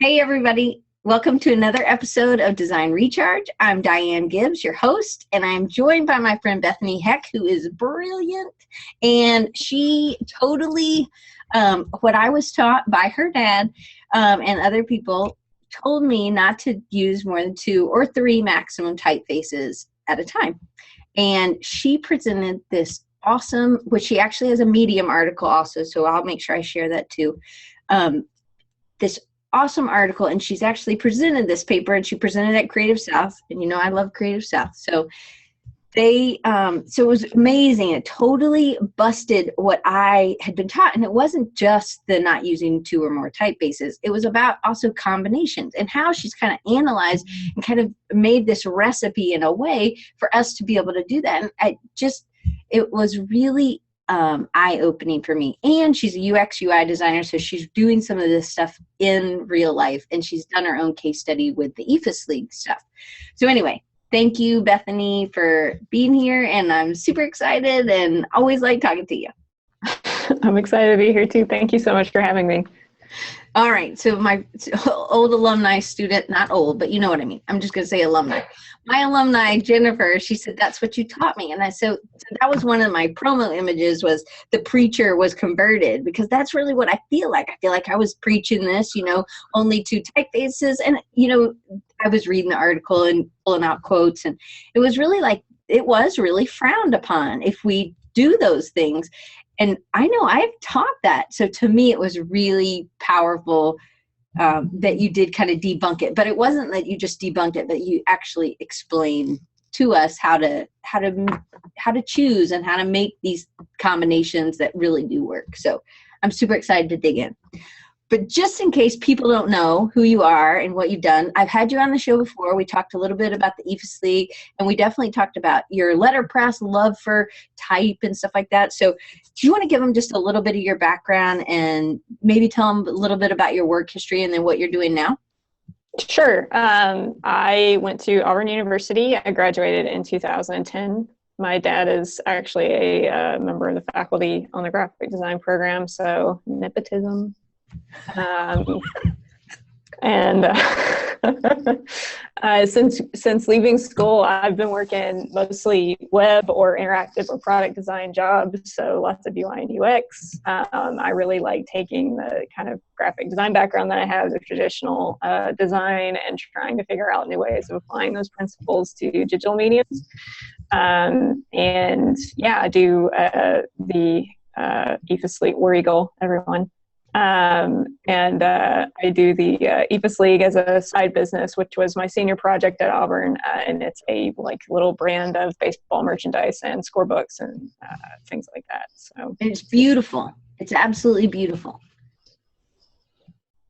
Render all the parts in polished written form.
Hey, everybody. Welcome to another episode of Design Recharge. I'm Diane Gibbs, your host, and I'm joined by my friend Bethany Heck, who is brilliant. And she totally, what I was taught by her dad and other people, told me not to use more than 2 or 3 maximum typefaces at a time. And she presented this awesome, which she actually has a Medium article also, so I'll make sure I share that too. This awesome article, and she's actually presented this paper, and she presented at Creative South, and you know I love Creative South, so they so it was amazing. It totally busted what I had been taught, and it wasn't just the not using 2 or more typefaces. It was about also combinations and how she's kind of analyzed and kind of made this recipe in a way for us to be able to do that. And it was really eye-opening for me. And she's a UX UI designer, so she's doing some of this stuff in real life, and she's done her own case study with the EFIS League stuff. So anyway, thank you, Bethany, for being here, and I'm super excited and always like talking to you. I'm excited to be here too. Thank you so much for having me. All right, so my old alumni student, not old, but you know what I mean. I'm just going to say alumni. My alumni, Jennifer, she said, that's what you taught me. And so that was one of my promo images, was the preacher was converted, because that's really what I feel like. I feel like I was preaching this, only 2 typefaces. And, I was reading the article and pulling out quotes, and it was really frowned upon if we do those things. And I know I've taught that. So to me, it was really powerful that you did kind of debunk it. But it wasn't that you just debunked it, but you actually explained to us how to choose and how to make these combinations that really do work. So I'm super excited to dig in. But just in case people don't know who you are and what you've done, I've had you on the show before. We talked a little bit about the EFIS League, and we definitely talked about your letterpress, love for type and stuff like that. So do you want to give them just a little bit of your background and maybe tell them a little bit about your work history and then what you're doing now? Sure. I went to Auburn University. I graduated in 2010. My dad is actually a member of the faculty on the graphic design program, so nepotism. Since leaving school, I've been working mostly web or interactive or product design jobs, so lots of UI and UX. I really like taking the kind of graphic design background that I have, the traditional design, and trying to figure out new ways of applying those principles to digital mediums. I do the EFIS League, War Eagle, everyone. I do the EFIS League as a side business, which was my senior project at Auburn, and it's a little brand of baseball merchandise and scorebooks and things like that. So it's beautiful. It's absolutely beautiful.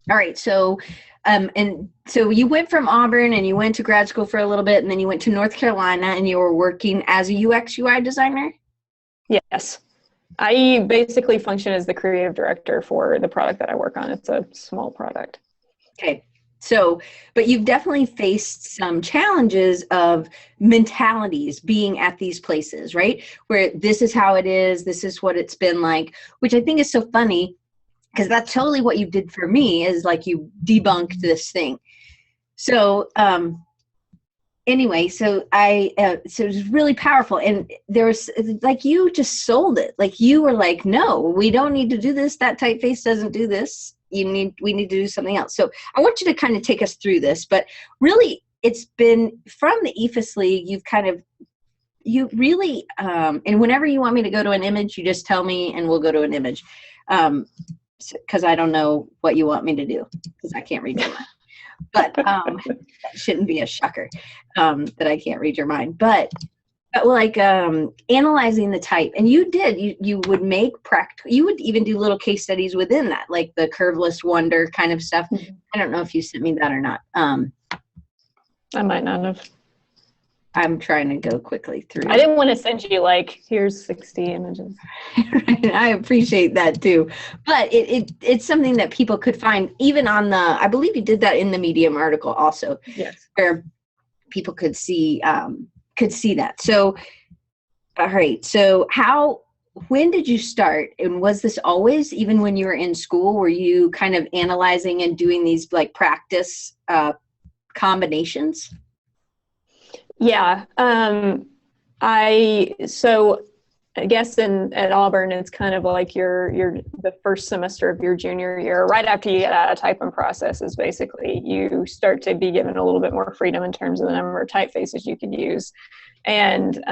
All right, so so you went from Auburn and you went to grad school for a little bit, and then you went to North Carolina and you were working as a UX UI designer? Yes. I basically function as the creative director for the product that I work on. It's a small product. Okay. So, but you've definitely faced some challenges of mentalities being at these places, right? Where this is how it is, this is what it's been like, which I think is so funny, because that's totally what you did for me, is like you debunked this thing. So, anyway, so so it was really powerful, and there was you just sold it. Like you were like, no, we don't need to do this. That typeface doesn't do this. We need to do something else. So I want you to kind of take us through this, but really it's been from the EFIS League. You really, and whenever you want me to go to an image, you just tell me and we'll go to an image. Cause I don't know what you want me to do, because I can't read your mind. But that shouldn't be a shocker that I can't read your mind. But analyzing the type, and you would make practical. You would even do little case studies within that, like the curveless wonder kind of stuff. Mm-hmm. I don't know if you sent me that or not. I might not have. I'm trying to go quickly through. I didn't want to send you here's 60 images. I appreciate that too, but it's something that people could find even on I believe you did that in the Medium article also. Yes. Where people could see that. So, all right. So how when did you start? And was this always, even when you were in school, were you kind of analyzing and doing these like practice combinations? Yeah. I guess at Auburn, it's kind of like the first semester of your junior year, right after you get out of typing processes, basically, you start to be given a little bit more freedom in terms of the number of typefaces you can use. And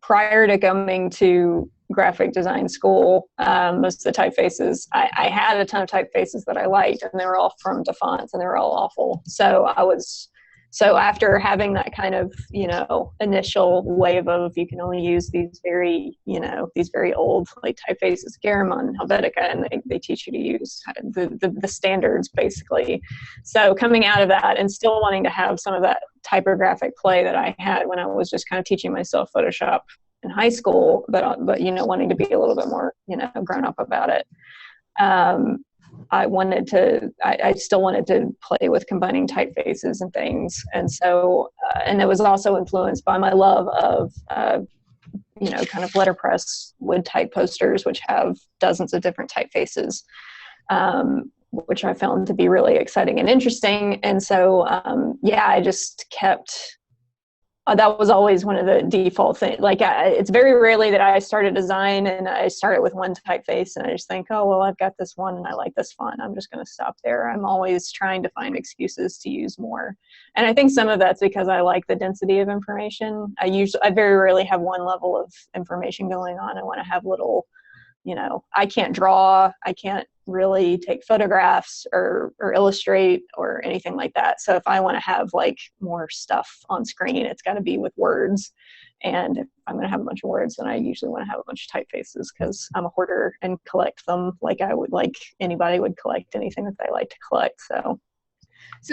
prior to coming to graphic design school, most of the typefaces, I had a ton of typefaces that I liked, and they were all from DeFont, and they were all awful. So after having that kind of, initial wave of you can only use these very old like typefaces, Garamond and Helvetica, and they teach you to use the standards basically. So coming out of that and still wanting to have some of that typographic play that I had when I was just kind of teaching myself Photoshop in high school, but wanting to be a little bit more, grown up about it. I still wanted to play with combining typefaces and things. And so, and it was also influenced by my love of, kind of letterpress wood type posters, which have dozens of different typefaces, which I found to be really exciting and interesting. And so, I just kept, that was always one of the default things. Like, it's very rarely that I start a design and I start it with one typeface and I just think, oh, well, I've got this one and I like this font, I'm just going to stop there. I'm always trying to find excuses to use more. And I think some of that's because I like the density of information. I very rarely have one level of information going on. I want to have little, I can't draw, I can't really take photographs or illustrate or anything like that. So if I want to have like more stuff on screen, it's got to be with words. And if I'm going to have a bunch of words, then I usually want to have a bunch of typefaces because I'm a hoarder and collect them like I would like anybody would collect anything that they like to collect. So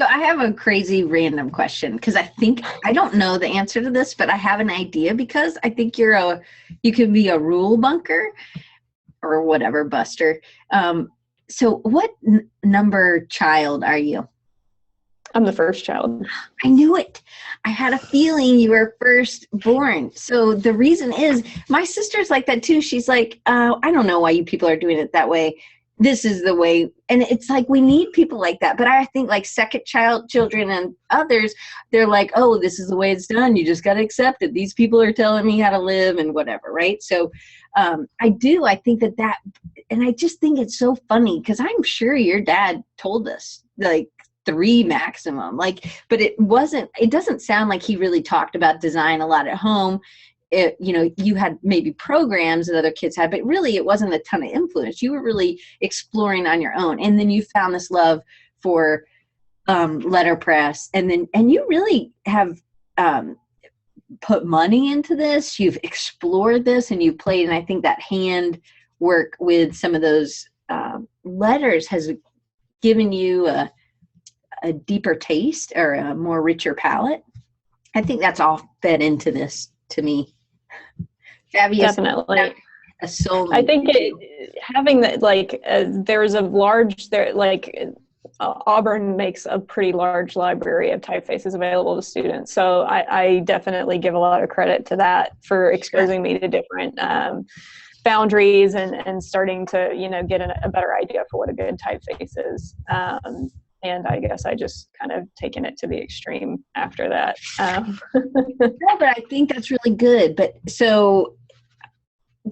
I have a crazy random question because I don't know the answer to this, but I have an idea because I think you can be a rule bunker or whatever buster. So what number child are you? I'm the first child. I knew it. I had a feeling you were first born. So the reason is my sister's like that too. She's like, I don't know why you people are doing it that way. This is the way. And it's like, we need people like that. But I think like second children and others, they're like, oh, this is the way it's done. You just got to accept it. These people are telling me how to live and whatever. Right. So I think that, and I just think it's so funny because I'm sure your dad told us like 3 maximum, but it doesn't sound like he really talked about design a lot at home. You had maybe programs that other kids had, but really it wasn't a ton of influence. You were really exploring on your own. And then you found this love for letterpress. And you really have put money into this. You've explored this and you've played. And I think that hand work with some of those letters has given you a deeper taste or a more richer palette. I think that's all fed into this to me. Fabulous. Definitely. A soul. I think having that, there's a large, Auburn makes a pretty large library of typefaces available to students. So I definitely give a lot of credit to that for exposing me to different boundaries and starting to, get a better idea for what a good typeface is. And I guess I just kind of taken it to the extreme after that. No, but I think that's really good. But so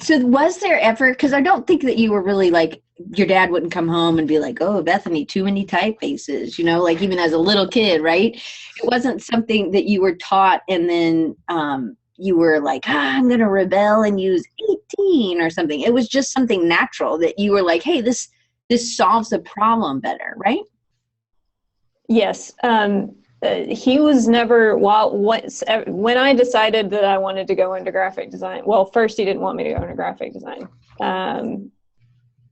was there ever, because I don't think that you were really like, your dad wouldn't come home and be like, oh, Bethany, too many typefaces, like even as a little kid, right? It wasn't something that you were taught and then you were like, I'm going to rebel and use 18 or something. It was just something natural that you were like, hey, this solves the problem better, right? Yes. He was never, when I decided that I wanted to go into graphic design, well, first he didn't want me to go into graphic design.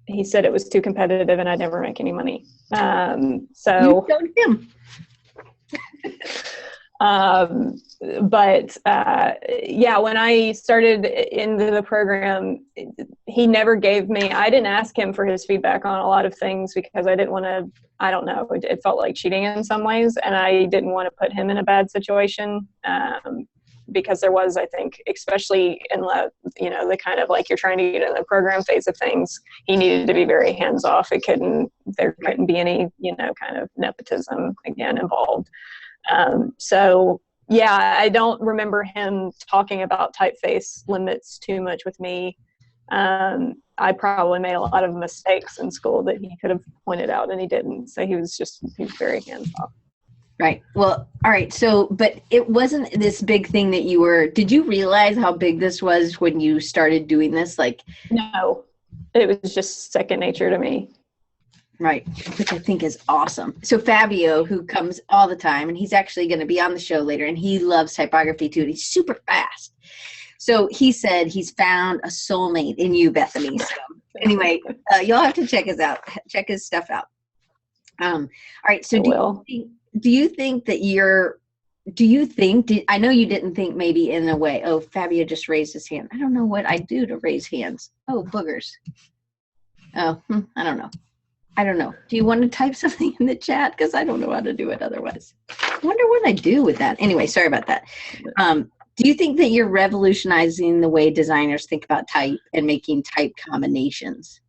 He said it was too competitive and I'd never make any money. You told him. When I started into the program, he never gave me, I didn't ask him for his feedback on a lot of things because I didn't want to, I don't know, it felt like cheating in some ways, and I didn't want to put him in a bad situation because there was, I think, especially in the kind of like you're trying to get in the program phase of things, he needed to be very hands off. There couldn't be any, kind of nepotism again involved. So yeah, I don't remember him talking about typeface limits too much with me. I probably made a lot of mistakes in school that he could have pointed out, and he didn't. So he was very hands off. Right. Well, all right. So, but it wasn't this big thing that did you realize how big this was when you started doing this? Like, no, it was just second nature to me. Right. Which I think is awesome. So Fabio, who comes all the time, and he's actually going to be on the show later, and he loves typography too, and he's super fast. So he said he's found a soulmate in you, Bethany. So anyway, you'll have to check his stuff out. All right. So do you think I know you didn't think maybe in a way, oh, Fabio just raised his hand. I don't know what I do to raise hands. Oh, boogers. Oh, I don't know. Do you want to type something in the chat? Because I don't know how to do it otherwise. I wonder what I do with that. Anyway, sorry about that. Do you think that you're revolutionizing the way designers think about type and making type combinations?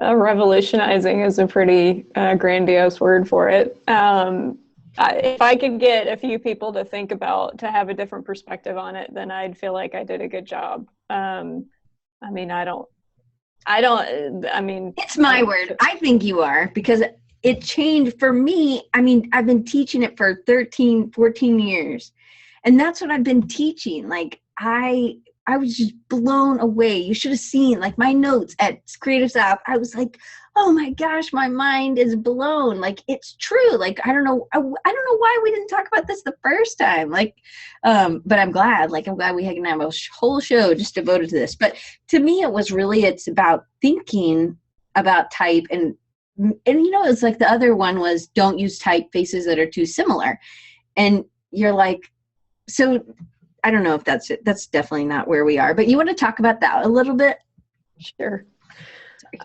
Revolutionizing is a pretty grandiose word for it. If I could get a few people to have a different perspective on it, then I'd feel like I did a good job. It's my word. I think you are, because it changed for me. I've been teaching it for 13, 14 years. And that's what I've been teaching. Like, I was just blown away. You should have seen, like, my notes at Creative South. I was like, oh my gosh, my mind is blown. Like, it's true. Like, I don't know why we didn't talk about this the first time. Like, but I'm glad we can have a whole show just devoted to this. But to me, it's about thinking about type and it's like the other one was don't use typefaces that are too similar. And you're like, so I don't know if that's it. That's definitely not where we are, but you want to talk about that a little bit? Sure.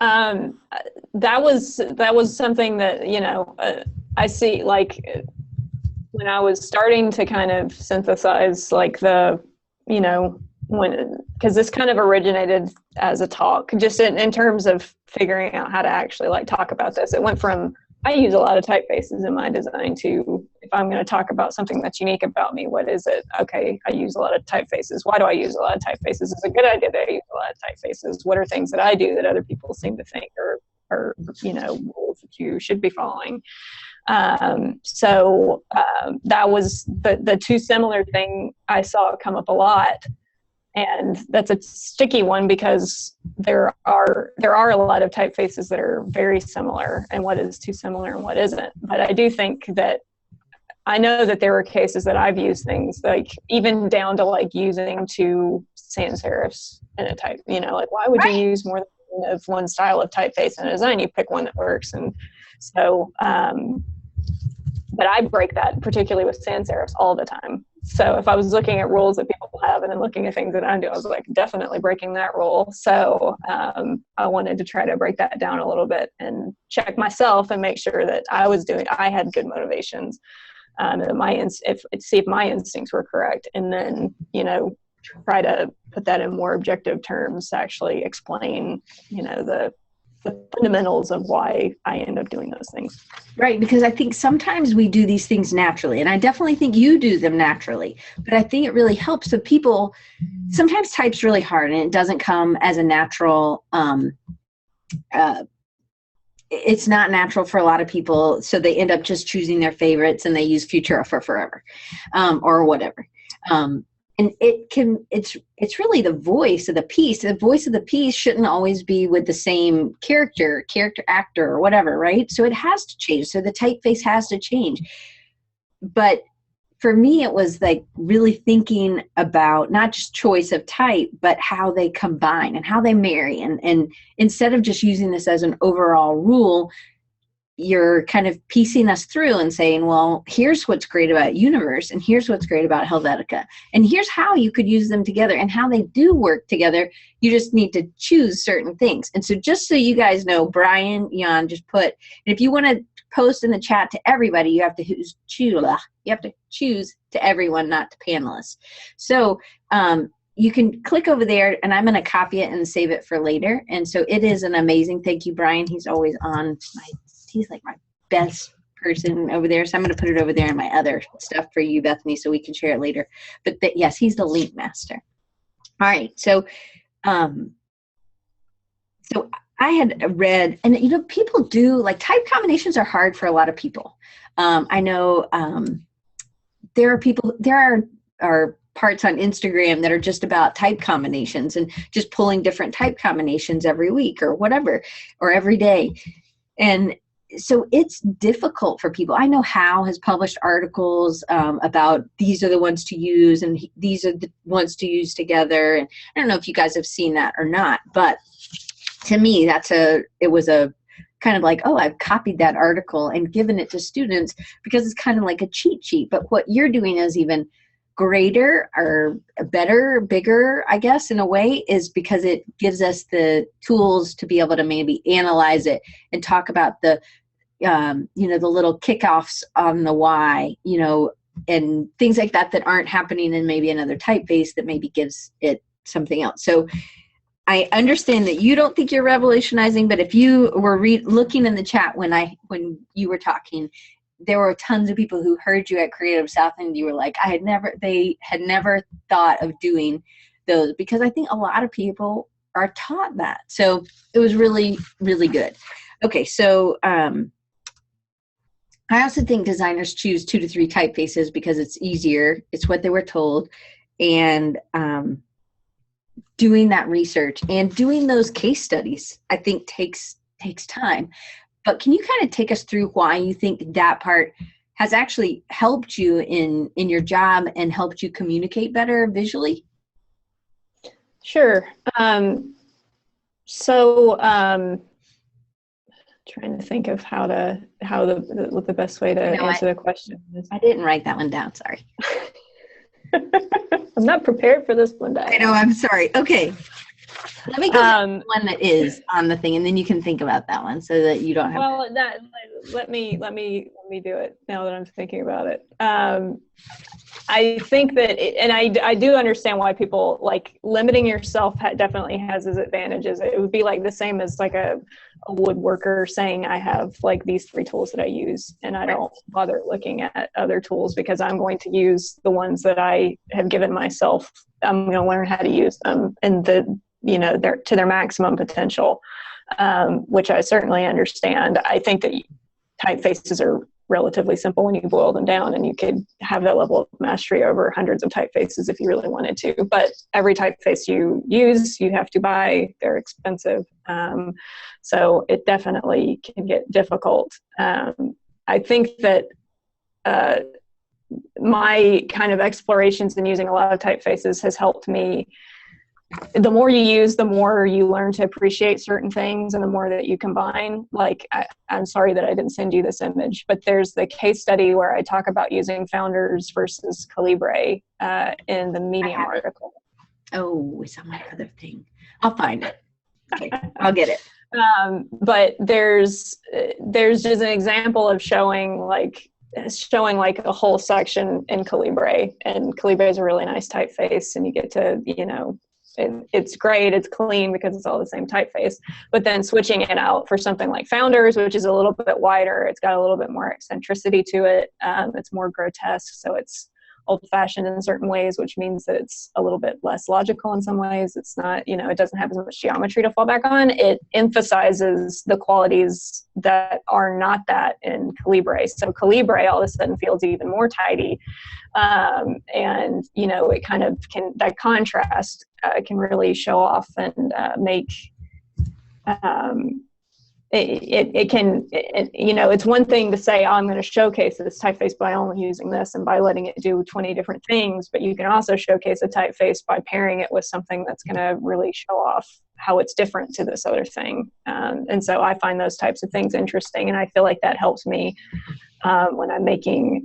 That was something that, I see, like, when I was starting to kind of synthesize, like, because this kind of originated as a talk, just in terms of figuring out how to actually, like, talk about this. It went from, I use a lot of typefaces in my design, to, if I'm going to talk about something that's unique about me, what is it? Okay, I use a lot of typefaces. Why do I use a lot of typefaces? It's a good idea that I use a lot of typefaces. What are things that I do that other people seem to think are rules that you should be following? So that was the too similar thing I saw come up a lot. And that's a sticky one, because there are a lot of typefaces that are very similar, and what is too similar and what isn't. But I do think that I know that there were cases that I've used things, like, even down to, like, using 2 sans serifs in a type, like, why would you use more than one style of typeface in a design? You pick one that works. And so, but I break that, particularly with sans serifs, all the time. So if I was looking at rules that people have and then looking at things that I do, I was like, definitely breaking that rule. So I wanted to try to break that down a little bit and check myself and make sure that I had good motivations, see if my instincts were correct. And then, try to put that in more objective terms to actually explain, the fundamentals of why I end up doing those things. Right, because I think sometimes we do these things naturally, and I definitely think you do them naturally, but I think it really helps. So people, sometimes type's really hard and it doesn't come as a natural, it's not natural for a lot of people, so they end up just choosing their favorites and they use Futura for forever, or whatever. And it's really the voice of the piece. The voice of the piece shouldn't always be with the same character actor, or whatever, right? So it has to change. So the typeface has to change. But for me, it was like really thinking about not just choice of type, but how they combine and how they marry. And instead of just using this as an overall rule, you're kind of piecing us through and saying, well, here's what's great about Universe, and here's what's great about Helvetica, and here's how you could use them together and how they do work together. You just need to choose certain things. And so just so you guys know, Brian, Jan just put, and if you want to post in the chat to everybody, you have to choose to everyone, not to panelists. So you can click over there, and I'm going to copy it and save it for later. And so it is an amazing, thank you, Brian. He's always on he's like my best person over there. So I'm going to put it over there in my other stuff for you, Bethany, so we can share it later. But yes, he's the link master. All right. So, so I had read, and people do, like, type combinations are hard for a lot of people. I know there are parts on Instagram that are just about type combinations and just pulling different type combinations every week or whatever, or every day. And so it's difficult for people. I know Hal has published articles about these are the ones to use and these are the ones to use together. And I don't know if you guys have seen that or not, but to me, it was a kind of like, oh, I've copied that article and given it to students because it's kind of like a cheat sheet. But what you're doing is even greater or better, bigger, I guess, in a way, is because it gives us the tools to be able to maybe analyze it and talk about the little kickoffs on the why, and things like that aren't happening in maybe another typeface that maybe gives it something else. So I understand that you don't think you're revolutionizing, but if you were looking in the chat when you were talking, there were tons of people who heard you at Creative South and you were like, they had never thought of doing those, because I think a lot of people are taught that. So it was really, really good. Okay. So, I also think designers choose 2 to 3 typefaces because it's easier. It's what they were told. And doing that research and doing those case studies, I think takes time. But can you kind of take us through why you think that part has actually helped you in your job and helped you communicate better visually? Sure. Trying to think of how the best way to answer the question is. I didn't write that one down. Sorry. I'm not prepared for this one, Diane. I know. I'm sorry. Okay. Let me go to one that is on the thing, and then you can think about that one so that you don't have. Well, let me do it now that I'm thinking about it. I think that, and I do understand why people like limiting yourself definitely has its advantages. It would be like the same as like a woodworker saying, I have like these 3 tools that I use, and I don't bother looking at other tools because I'm going to use the ones that I have given myself. I'm going to learn how to use them and to their maximum potential, which I certainly understand. I think that typefaces are relatively simple when you boil them down, and you could have that level of mastery over hundreds of typefaces if you really wanted to. But every typeface you use, you have to buy. They're expensive. So it definitely can get difficult. I think that my kind of explorations in using a lot of typefaces has helped me. The more you use, the more you learn to appreciate certain things, and the more that you combine. Like, I'm sorry that I didn't send you this image, but there's the case study where I talk about using Founders versus Calibre in the Medium article. Oh, it's on my other thing. I'll find it. Okay, I'll get it. But there's just an example of showing like a whole section in Calibre, and Calibre is a really nice typeface, and you get to, it's great, it's clean because it's all the same typeface. But then switching it out for something like Founders, which is a little bit wider, it's got a little bit more eccentricity to it. It's more grotesque, so it's old-fashioned in certain ways, which means that it's a little bit less logical in some ways. It's not, it doesn't have as much geometry to fall back on. It emphasizes the qualities that are not that in Calibre. So Calibre all of a sudden feels even more tidy. And, it kind of that contrast can really show off and make it's one thing to say, I'm going to showcase this typeface by only using this and by letting it do 20 different things, but you can also showcase a typeface by pairing it with something that's going to really show off how it's different to this other thing. And so I find those types of things interesting, and I feel like that helps me when I'm making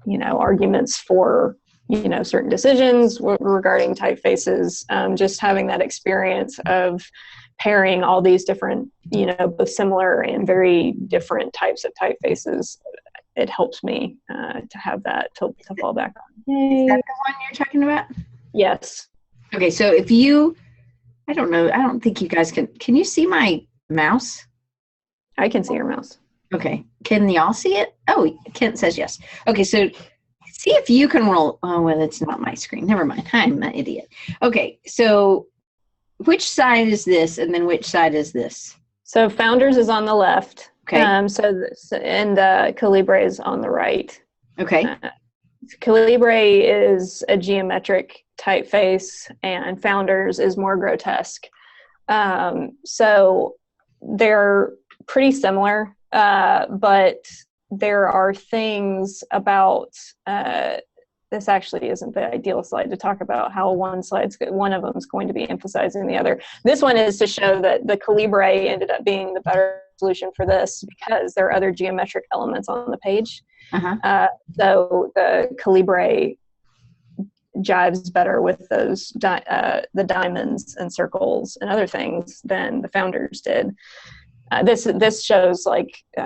arguments for certain decisions regarding typefaces. Just having that experience of pairing all these different, both similar and very different types of typefaces, it helps me to have that to fall back on. Is that the one you're talking about? Yes. Okay, so I don't know, I don't think you guys can you see my mouse? I can see your mouse. Okay, can y'all see it? Oh, Kent says yes. Okay, so see if you can roll. Oh, well, it's not my screen. Never mind. I'm an idiot. Okay, so which side is this, and then which side is this? So Founders is on the left. Okay. And Calibre is on the right. Okay. Calibre is a geometric typeface, and Founders is more grotesque. So they're pretty similar, but there are things about this actually isn't the ideal slide to talk about how one of them is going to be emphasizing the other. This one is to show that the Calibre ended up being the better solution for this because there are other geometric elements on the page. So the Calibre jives better with those the diamonds and circles and other things than the Founders did. This shows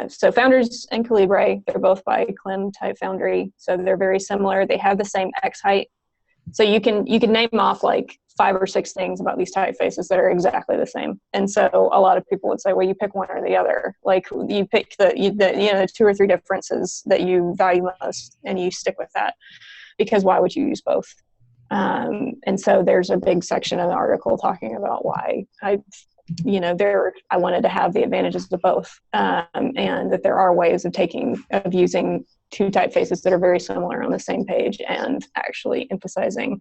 so Founders and Calibre, they're both by Klim Type Foundry, so they're very similar. They have the same X height, so you can name off like 5 or 6 things about these typefaces that are exactly the same. And so a lot of people would say, well, you pick one or the other. Like you pick the 2 or 3 differences that you value most, and you stick with that, because why would you use both? And so there's a big section in the article talking about why I wanted to have the advantages of both, and that there are ways of using 2 typefaces that are very similar on the same page and actually emphasizing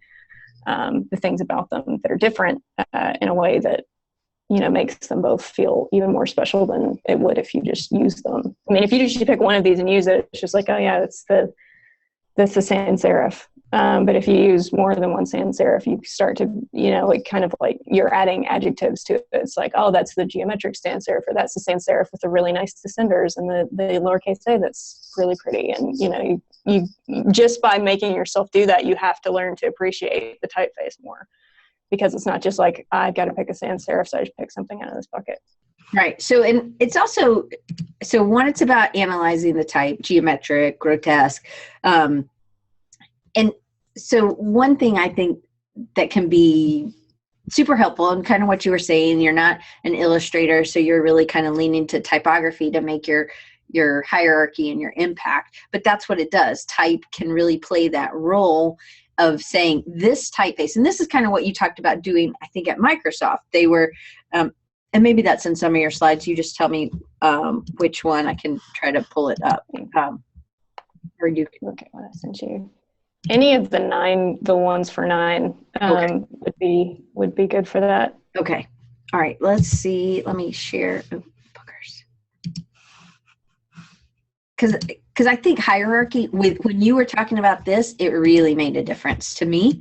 the things about them that are different in a way that makes them both feel even more special than it would if you just use them. I mean, if you just pick one of these and use it, it's just like, oh yeah, that's the sans serif. But if you use more than one sans serif, you start to, kind of like you're adding adjectives to it. It's like, oh, that's the geometric sans serif, or that's the sans serif with the really nice descenders and the lowercase a that's really pretty. And, you just by making yourself do that, you have to learn to appreciate the typeface more, because it's not just like, I've got to pick a sans serif, so I just pick something out of this bucket. Right. So, and it's also, one, it's about analyzing the type, geometric, grotesque. And so one thing I think that can be super helpful, and kind of what you were saying, you're not an illustrator, so you're really kind of leaning to typography to make your hierarchy and your impact. But that's what it does. Type can really play that role of saying this typeface. And this is kind of what you talked about doing, I think, at Microsoft. They were, and maybe that's in some of your slides. You just tell me which one. I can try to pull it up. Or you can look at what I sent you. Any of the ones for 9 okay, would be good for that. Okay. All right. Let's see. Let me share. Oh, bookers. Because I think hierarchy, when you were talking about this, it really made a difference to me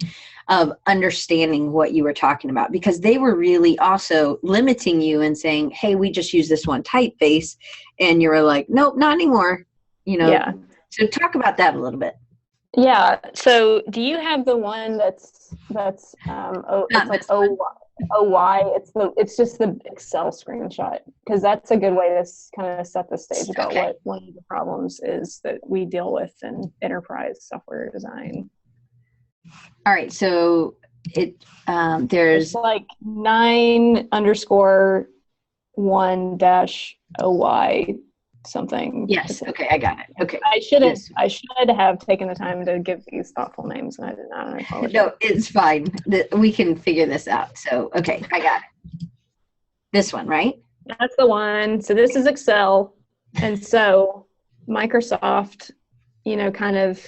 of understanding what you were talking about, because they were really also limiting you and saying, hey, we just use this one typeface. And you were like, nope, not anymore. Yeah. So talk about that a little bit. Yeah. So do you have the one that's it's like OY? It's just the Excel screenshot, because that's a good way to kind of set the stage about what one of the problems is that we deal with in enterprise software design. All right. So there's it's like 9_1-OY something. Yes. Okay, I got it. Okay. I should have taken the time to give these thoughtful names, and I did not. I apologize. No, it's fine. We can figure this out. So, okay, I got it. This one, right? That's the one. So this is Excel, and so Microsoft, kind of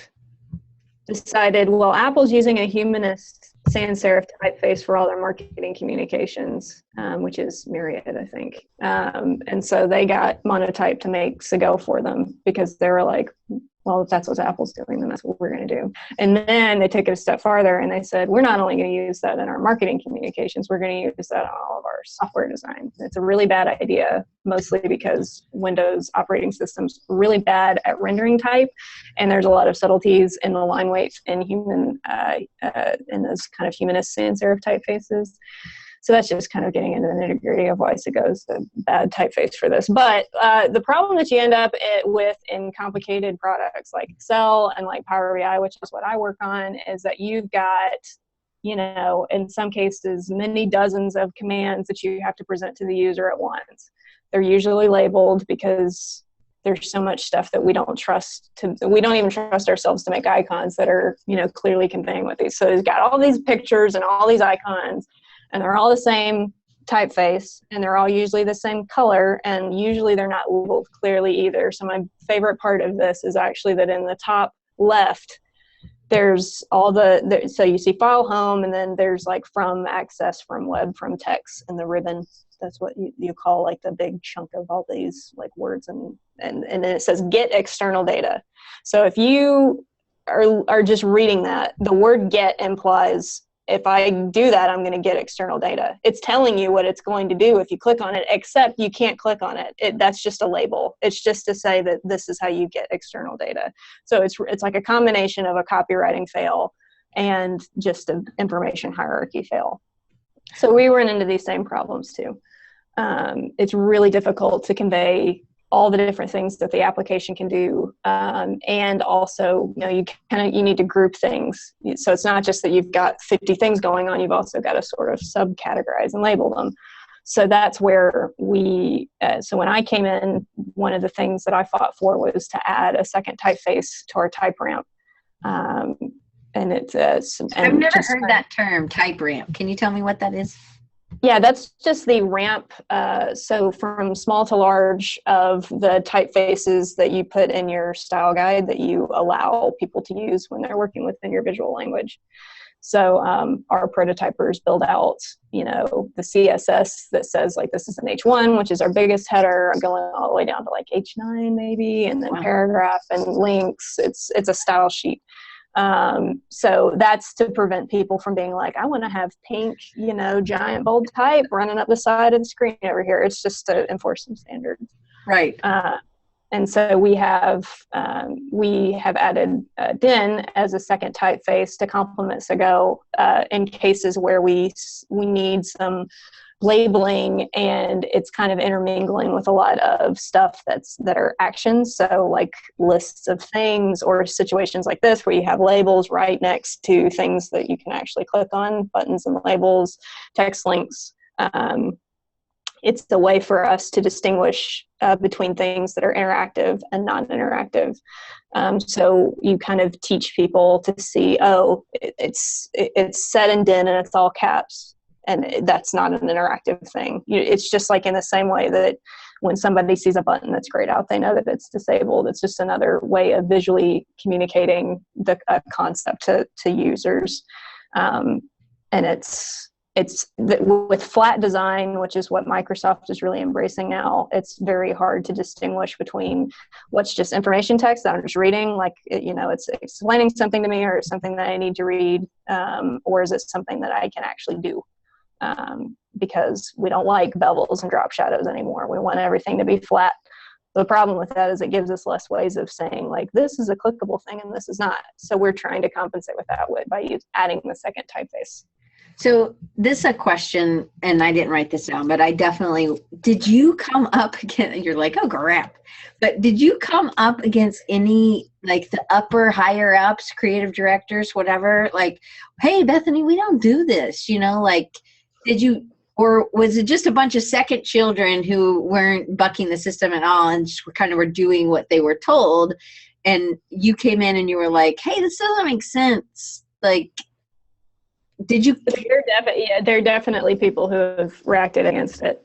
decided, well, Apple's using a humanist sans serif typeface for all their marketing communications, which is Myriad, I think. And so they got Monotype to make Segoe for them, because they were like, well, if that's what Apple's doing, then that's what we're going to do. And then they took it a step farther and they said, we're not only going to use that in our marketing communications, we're going to use that on all of our software design. It's a really bad idea, mostly because Windows operating systems are really bad at rendering type, and there's a lot of subtleties in the line weights in human, in those kind of humanist sans serif typefaces. So that's just kind of getting into the nitty-gritty of why Sego's a bad typeface for this. But the problem that you end up with in complicated products like Excel and like Power BI, which is what I work on, is that you've got, you know, in some cases, many dozens of commands that you have to present to the user at once. They're usually labeled because there's so much stuff that we don't even trust ourselves to make icons that are, you know, clearly conveying what these. So it's got all these pictures and all these icons, and they're all the same typeface, and they're all usually the same color, and usually they're not labeled clearly either. So my favorite part of this is actually that in the top left, there's all so you see file home, and then there's like from, access, from, web, from, text, and the ribbon. That's what you call like the big chunk of all these like words, and then it says get external data. So if you are just reading that, the word get implies if I do that, I'm going to get external data. It's telling you what it's going to do if you click on it, except you can't click on it. That's just a label. It's just to say that this is how you get external data. So it's like a combination of a copywriting fail and just an information hierarchy fail. So we run into these same problems too. It's really difficult to convey all the different things that the application can do, and also, you know, you need to group things. So it's not just that you've got 50 things going on, you've also got to sort of subcategorize and label them. So that's where so when I came in, one of the things that I fought for was to add a second typeface to our type ramp. And it's I've never heard that term, type ramp. Can you tell me what that is? Yeah, that's just the ramp. So from small to large of the typefaces that you put in your style guide that you allow people to use when they're working within your visual language. So our prototypers build out, you know, the CSS that says like this is an H1, which is our biggest header, going all the way down to like H9 maybe, and then paragraph and links. It's a style sheet. So that's to prevent people from being like, I want to have pink, you know, giant bold type running up the side of the screen over here. It's just to enforce some standards. Right. And so we have added DIN as a second typeface to complement Sego in cases where we need some labeling, and it's kind of intermingling with a lot of stuff that are actions. So like lists of things, or situations like this where you have labels right next to things that you can actually click on, buttons and labels, text links. It's the way for us to distinguish between things that are interactive and non-interactive. So you kind of teach people to see, oh, it's set in DIN and it's all caps. And that's not an interactive thing. It's just like in the same way that when somebody sees a button that's grayed out, they know that it's disabled. It's just another way of visually communicating the concept to users. And with flat design, which is what Microsoft is really embracing now, it's very hard to distinguish between what's just information text that I'm just reading, like, you know, it's explaining something to me, or something that I need to read, or is it something that I can actually do? Because we don't like bevels and drop shadows anymore. We want everything to be flat. The problem with that is it gives us less ways of saying, like, this is a clickable thing and this is not. So we're trying to compensate with that by adding the second typeface. So this is a question, and I didn't write this down, but did you come up against, you're like, oh crap, but did you come up against any, like the higher ups, creative directors, whatever, like, hey, Bethany, we don't do this, you know, like, did you, or was it just a bunch of second children who weren't bucking the system at all and just were doing what they were told, and you came in and you were like, hey, this doesn't make sense, like, did you? There are definitely people who have reacted against it.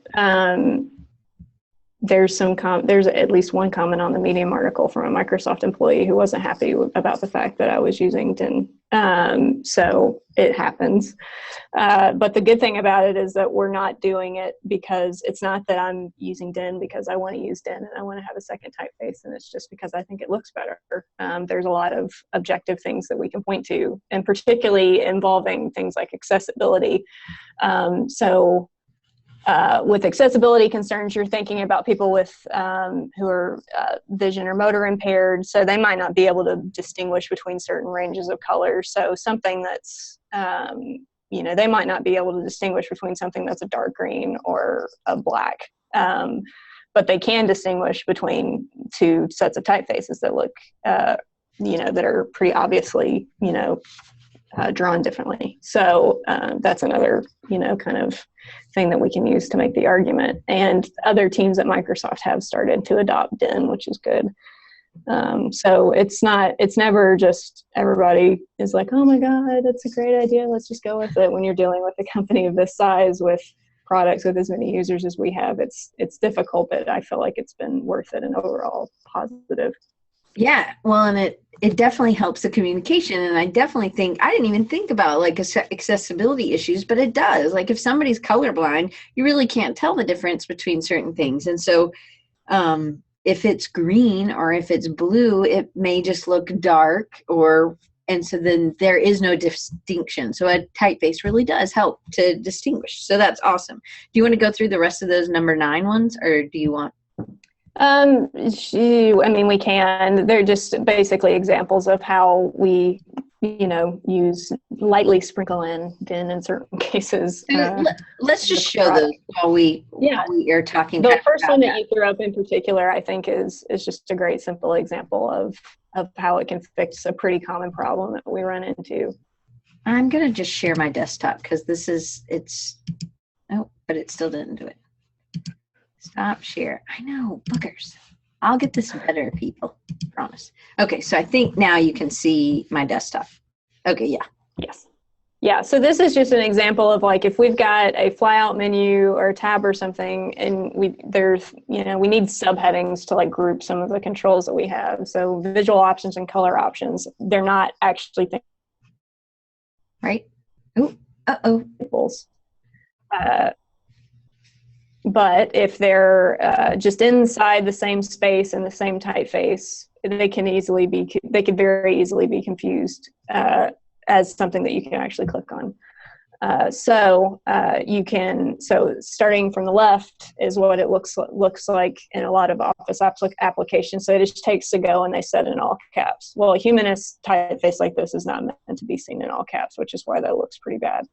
there's at least one comment on the Medium article from a Microsoft employee who wasn't happy about the fact that I was using DIN. So it happens. But the good thing about it is that we're not doing it because it's not that I'm using DIN because I want to use DIN and I want to have a second typeface, and it's just because I think it looks better. There's a lot of objective things that we can point to, and particularly involving things like accessibility. With accessibility concerns, you're thinking about people with who are vision or motor impaired, so they might not be able to distinguish between certain ranges of colors. So something that's, they might not be able to distinguish between something that's a dark green or a black, but they can distinguish between two sets of typefaces that look, that are pretty obviously, drawn differently. So that's another, kind of thing that we can use to make the argument. And other teams at Microsoft have started to adopt DIN, which is good. So it's never just everybody is like, oh my God, that's a great idea, let's just go with it. When you're dealing with a company of this size with products with as many users as we have, it's difficult, but I feel like it's been worth it and overall positive. Yeah, well, and it definitely helps the communication, and I definitely think, I didn't even think about like accessibility issues, but it does. Like if somebody's colorblind, you really can't tell the difference between certain things, and so if it's green or if it's blue, it may just look dark, and so then there is no distinction. So a typeface really does help to distinguish. So that's awesome. Do you want to go through the rest of those number 9 ones, or do you want? We can. They're just basically examples of how we, use lightly sprinkle in DIN in certain cases. Let's just show those while we are talking. The first one that you threw up in particular, I think, is just a great simple example of how it can fix a pretty common problem that we run into. I'm going to just share my desktop because but it still didn't do it. Stop share. I know, boogers. I'll get this better, people. Promise. Okay, so I think now you can see my desktop. Okay, yeah. Yes. Yeah, so this is just an example of like if we've got a flyout menu or a tab or something, and we need subheadings to like group some of the controls that we have. So visual options and color options, they're not actually things. Right? Oh, uh-oh. But if they're just inside the same space and the same typeface, they could very easily be confused as something that you can actually click on. So starting from the left is what it looks like in a lot of Office applications. So it just takes to go and they set in all caps. Well, a humanist typeface like this is not meant to be seen in all caps, which is why that looks pretty bad.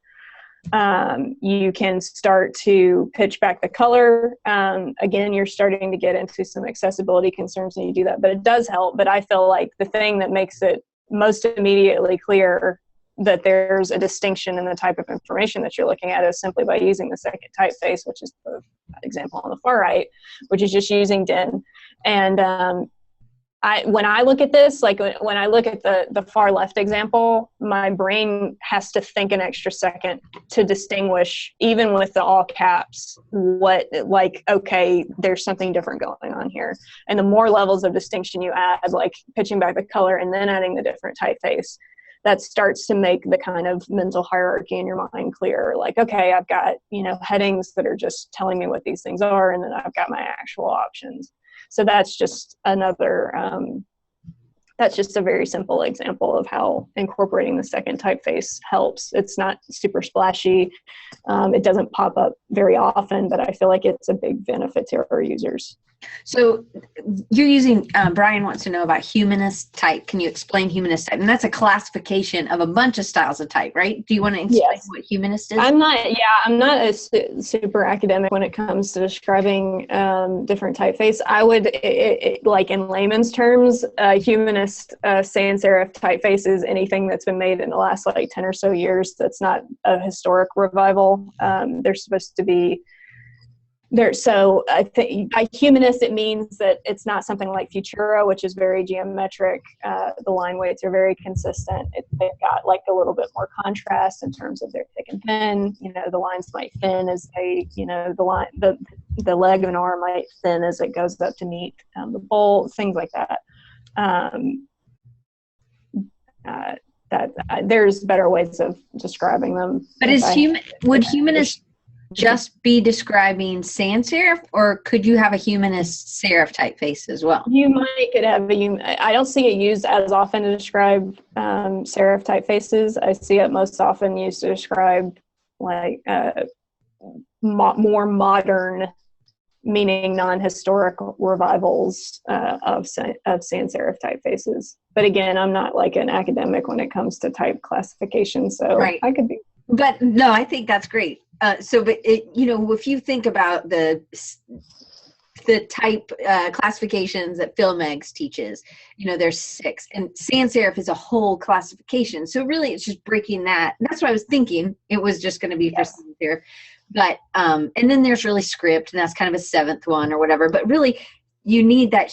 You can start to pitch back the color. Again, you're starting to get into some accessibility concerns when you do that, but it does help. But I feel like the thing that makes it most immediately clear that there's a distinction in the type of information that you're looking at is simply by using the second typeface, which is the example on the far right, which is just using DIN. And when I look at this, like when I look at the far left example, my brain has to think an extra second to distinguish, even with the all caps, okay, there's something different going on here. And the more levels of distinction you add, like pitching back the color and then adding the different typeface, that starts to make the kind of mental hierarchy in your mind clear. Like, okay, I've got, headings that are just telling me what these things are, and then I've got my actual options. So that's just that's just a very simple example of how incorporating the second typeface helps. It's not super splashy. It doesn't pop up very often, but I feel like it's a big benefit to our users. So you're using, Brian wants to know about humanist type. Can you explain humanist type? And that's a classification of a bunch of styles of type, right? Do you want to explain what humanist is? I'm not a super academic when it comes to describing different typeface. I would, like in layman's terms, humanist sans serif typeface is anything that's been made in the last 10 or so years that's not a historic revival. They're supposed to be there. So I think by humanist, it means that it's not something like Futura, which is very geometric. The line weights are very consistent. They've got a little bit more contrast in terms of their thick and thin. The lines might thin as they, the leg of an arm might thin as it goes up to meet the bolt, things like that. There's better ways of describing them. But would humanists just be describing sans serif, or could you have a humanist serif typeface as well? You could have I don't see it used as often to describe serif typefaces. I see it most often used to describe like more modern, meaning non-historic revivals of sans serif typefaces. But again, I'm not like an academic when it comes to type classification, so right. I could be. But no, I think that's great. But if you think about the type classifications that PhilMegs teaches, there's 6, and sans serif is a whole classification. So really, it's just breaking that. That's what I was thinking. It was just going to be for sans serif, but and then there's really script, and that's kind of a 7th one or whatever. But really, you need that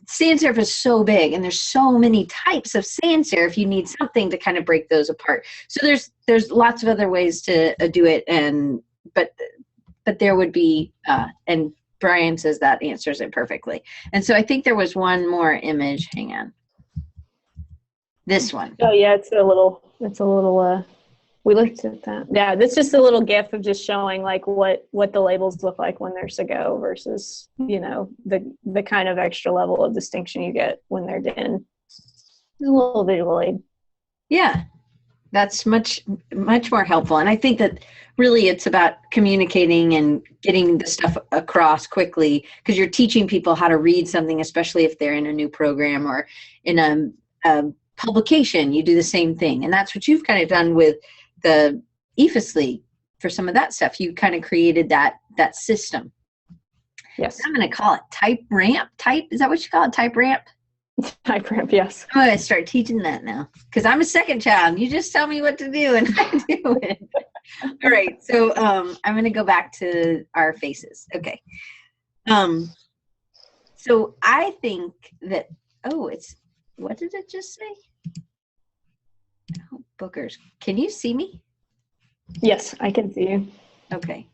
sans serif is so big, and there's so many types of sans serif. You need something to kind of break those apart. So there's lots of other ways to do it, but there would be, and Brian says that answers it perfectly. And so I think there was one more image. Hang on. This one. Oh yeah, it's a little, we looked at that. Yeah, that's just a little GIF of just showing like what the labels look like when they're to-go versus, the kind of extra level of distinction you get when they're in. A little visual aid. Yeah, that's much, much more helpful. And I think that really it's about communicating and getting the stuff across quickly, because you're teaching people how to read something, especially if they're in a new program or in a publication. You do the same thing. And that's what you've kind of done with the EFIS League for some of that stuff. You kind of created that system. Yes. I'm going to call it type ramp. Is that what you call it? Type ramp? Type ramp, yes. I'm going to start teaching that now, because I'm a second child. You just tell me what to do and I do it. All right. So I'm going to go back to our faces. Okay. So I think that, what did it just say? Oh, bookers. Can you see me? Yes, I can see you. Okay.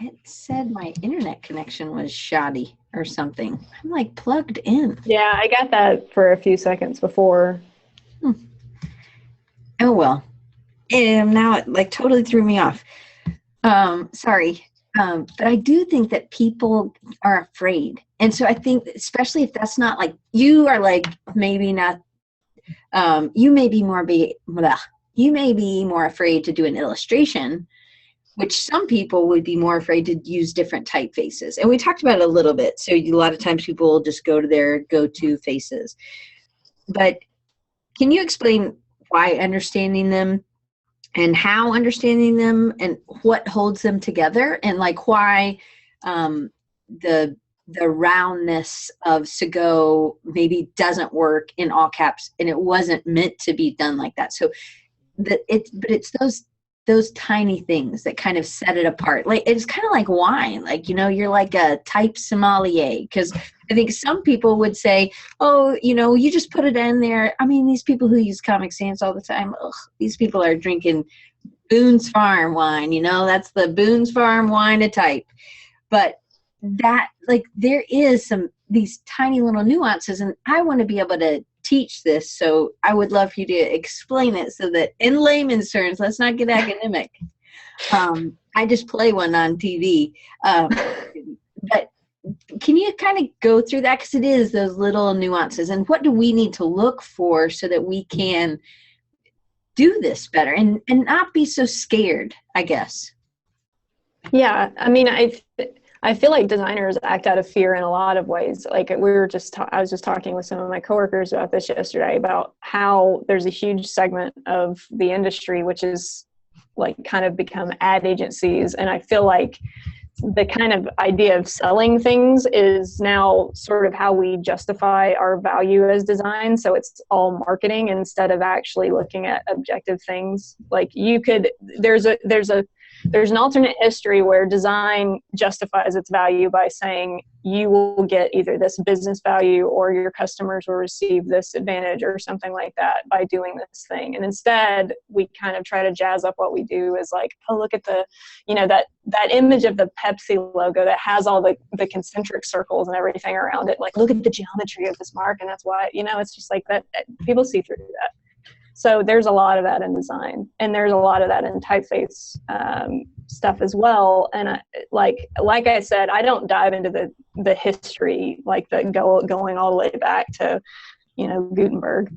It said my internet connection was shoddy or something. I'm like plugged in. Yeah, I got that for a few seconds before. Oh, well. And now it like totally threw me off. Sorry. But I do think that people are afraid. And so I think, especially if that's not like, you are like, maybe not, you may be more afraid to do an illustration, which some people would be more afraid to use different typefaces. And we talked about it a little bit. So a lot of times people will just go to their go-to faces. But can you explain why understanding them and how understanding them and what holds them together, and like why the roundness of Sego maybe doesn't work in all caps, and it wasn't meant to be done like that. So it's those tiny things that kind of set it apart. Like it's kind of like wine, like, you're like a type sommelier, because I think some people would say, oh, you just put it in there. I mean, these people who use Comic Sans all the time, these people are drinking Boone's Farm wine, that's the Boone's Farm wine of type. But that, like, there is these tiny little nuances, and I want to be able to teach this, so I would love for you to explain it so that in layman's terms, let's not get academic. I just play one on TV, but can you kind of go through that, because it is those little nuances, and what do we need to look for so that we can do this better and not be so scared, I guess. Yeah, I mean, I feel like designers act out of fear in a lot of ways. Like I was just talking with some of my coworkers about this yesterday, about how there's a huge segment of the industry which is like kind of become ad agencies, and I feel like the kind of idea of selling things is now sort of how we justify our value as design. So it's all marketing instead of actually looking at objective things. Like there's a there's an alternate history where design justifies its value by saying you will get either this business value or your customers will receive this advantage or something like that by doing this thing. And instead, we kind of try to jazz up what we do is like, oh, look at the, that image of the Pepsi logo that has all the concentric circles and everything around it. Like, look at the geometry of this mark. And that's why, it's just like that. People see through that. So there's a lot of that in design, and there's a lot of that in typeface stuff as well. And like I said, I don't dive into the history, like going all the way back to, Gutenberg,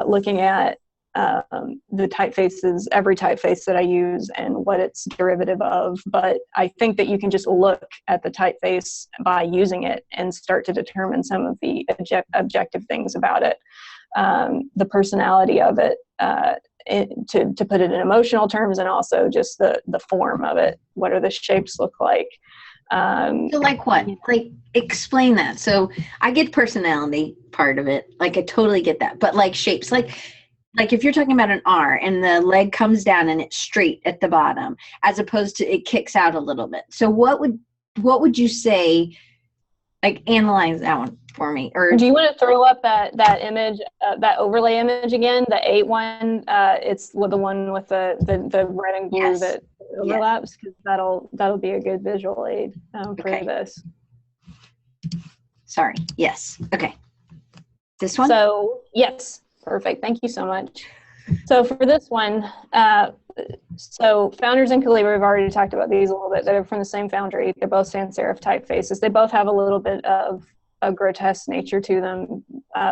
looking at the typefaces, every typeface that I use and what it's derivative of. But I think that you can just look at the typeface by using it and start to determine some of the objective things about it. The personality of it, to put it in emotional terms, and also just the form of it. What do the shapes look like? So like what? Like, explain that. So I get personality part of it. Like, I totally get that. But like shapes, like if you're talking about an R and the leg comes down and it's straight at the bottom, as opposed to it kicks out a little bit. So what would you say? Like, analyze that one for me. Or do you want to throw up that image, that overlay image again, the 8 one? It's the one with the red and blue. Yes. That overlaps, because that'll be a good visual aid for this. Sorry. Yes. Okay. This one. So yes, perfect. Thank you so much. So for this one, so Founders and Calibri, we've already talked about these a little bit. They're from the same foundry. They're both sans serif typefaces. They both have a little bit of a grotesque nature to them,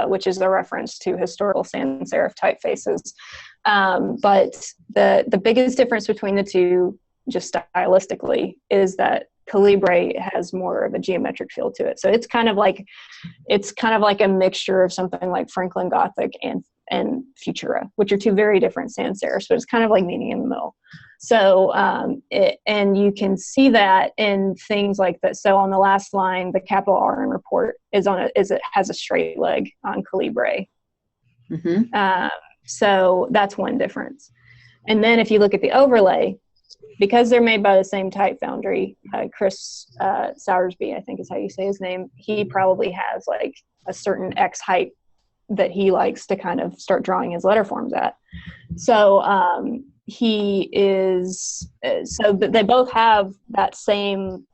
which is a reference to historical sans serif typefaces. But the biggest difference between the two, just stylistically, is that Calibri has more of a geometric feel to it. So it's kind of like a mixture of something like Franklin Gothic and Futura, which are two very different sans serifs, but it's kind of like meeting in the middle. So, and you can see that in things like that. So on the last line, the capital R in report it has a straight leg on Calibri. Mm-hmm. So that's one difference. And then if you look at the overlay, because they're made by the same type foundry, Chris Soursby, I think is how you say his name, he probably has like a certain X height that he likes to kind of start drawing his letter forms at. So they both have that same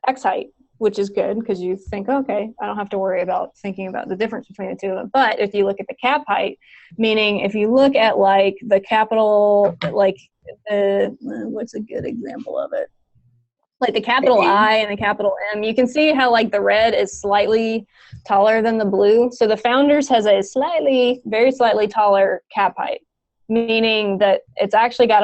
X height, which is good, because you think, okay, I don't have to worry about thinking about the difference between the two of them. But if you look at the cap height, meaning if you look at like the capital, like what's a good example of it? Like the capital I and the capital M, you can see how like the red is slightly taller than the blue. So the Founders has a very slightly taller cap height, meaning that it's actually got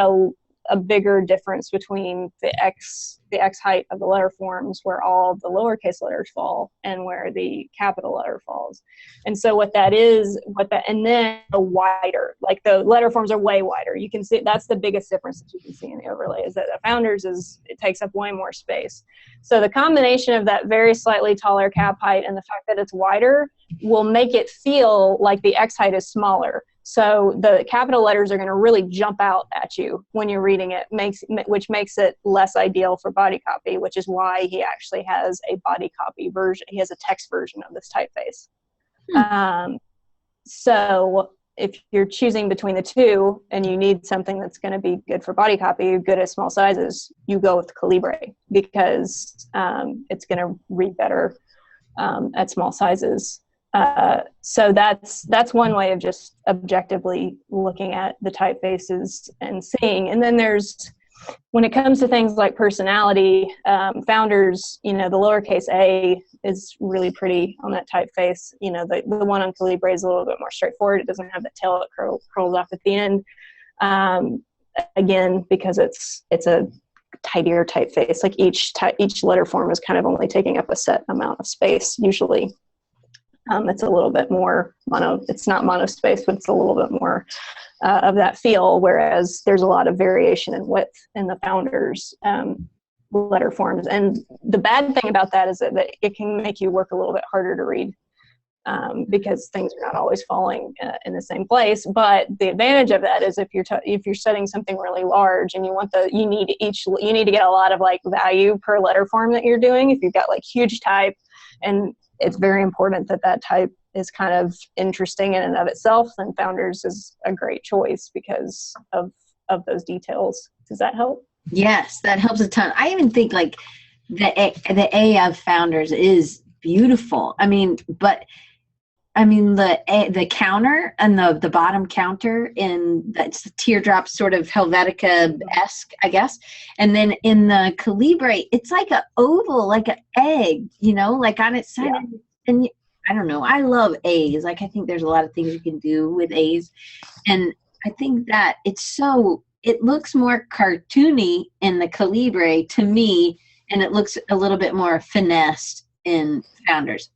a bigger difference between the X height of the letter forms, where all the lowercase letters fall, and where the capital letter falls. And so and then the wider, like the letter forms are way wider. You can see that's the biggest difference that you can see in the overlay, is that the Founders it takes up way more space. So the combination of that very slightly taller cap height and the fact that it's wider will make it feel like the X height is smaller. So the capital letters are going to really jump out at you when you're reading it, which makes it less ideal for body copy, which is why he actually has a body copy version. He has a text version of this typeface. So if you're choosing between the two and you need something that's going to be good for body copy, good at small sizes, you go with Calibri, because it's going to read better at small sizes. So that's one way of just objectively looking at the typefaces and seeing. And then when it comes to things like personality, Founders, the lowercase a is really pretty on that typeface. The one on Calibri is a little bit more straightforward. It doesn't have the tail that curls off at the end. Again, because it's a tidier typeface. Like each letter form is kind of only taking up a set amount of space usually. It's a little bit more it's not monospace, but it's a little bit more of that feel, whereas there's a lot of variation in width in the Founders letter forms. And the bad thing about that is that it can make you work a little bit harder to read. because things are not always falling in the same place. But the advantage of that is if you're setting something really large and you need to get a lot of like value per letter form that you're doing. If you've got like huge type, and it's very important that type is kind of interesting in and of itself, then Founders is a great choice because of those details. Does that help? Yes, that helps a ton. I even think like the A of Founders is beautiful. The counter and the bottom counter that's the teardrop sort of Helvetica-esque, I guess. And then in the Calibre, it's like an oval, like an egg, like on its side. Yeah. And I don't know. I love A's. Like, I think there's a lot of things you can do with A's. And I think that it looks more cartoony in the Calibre to me, and it looks a little bit more finessed in Founders.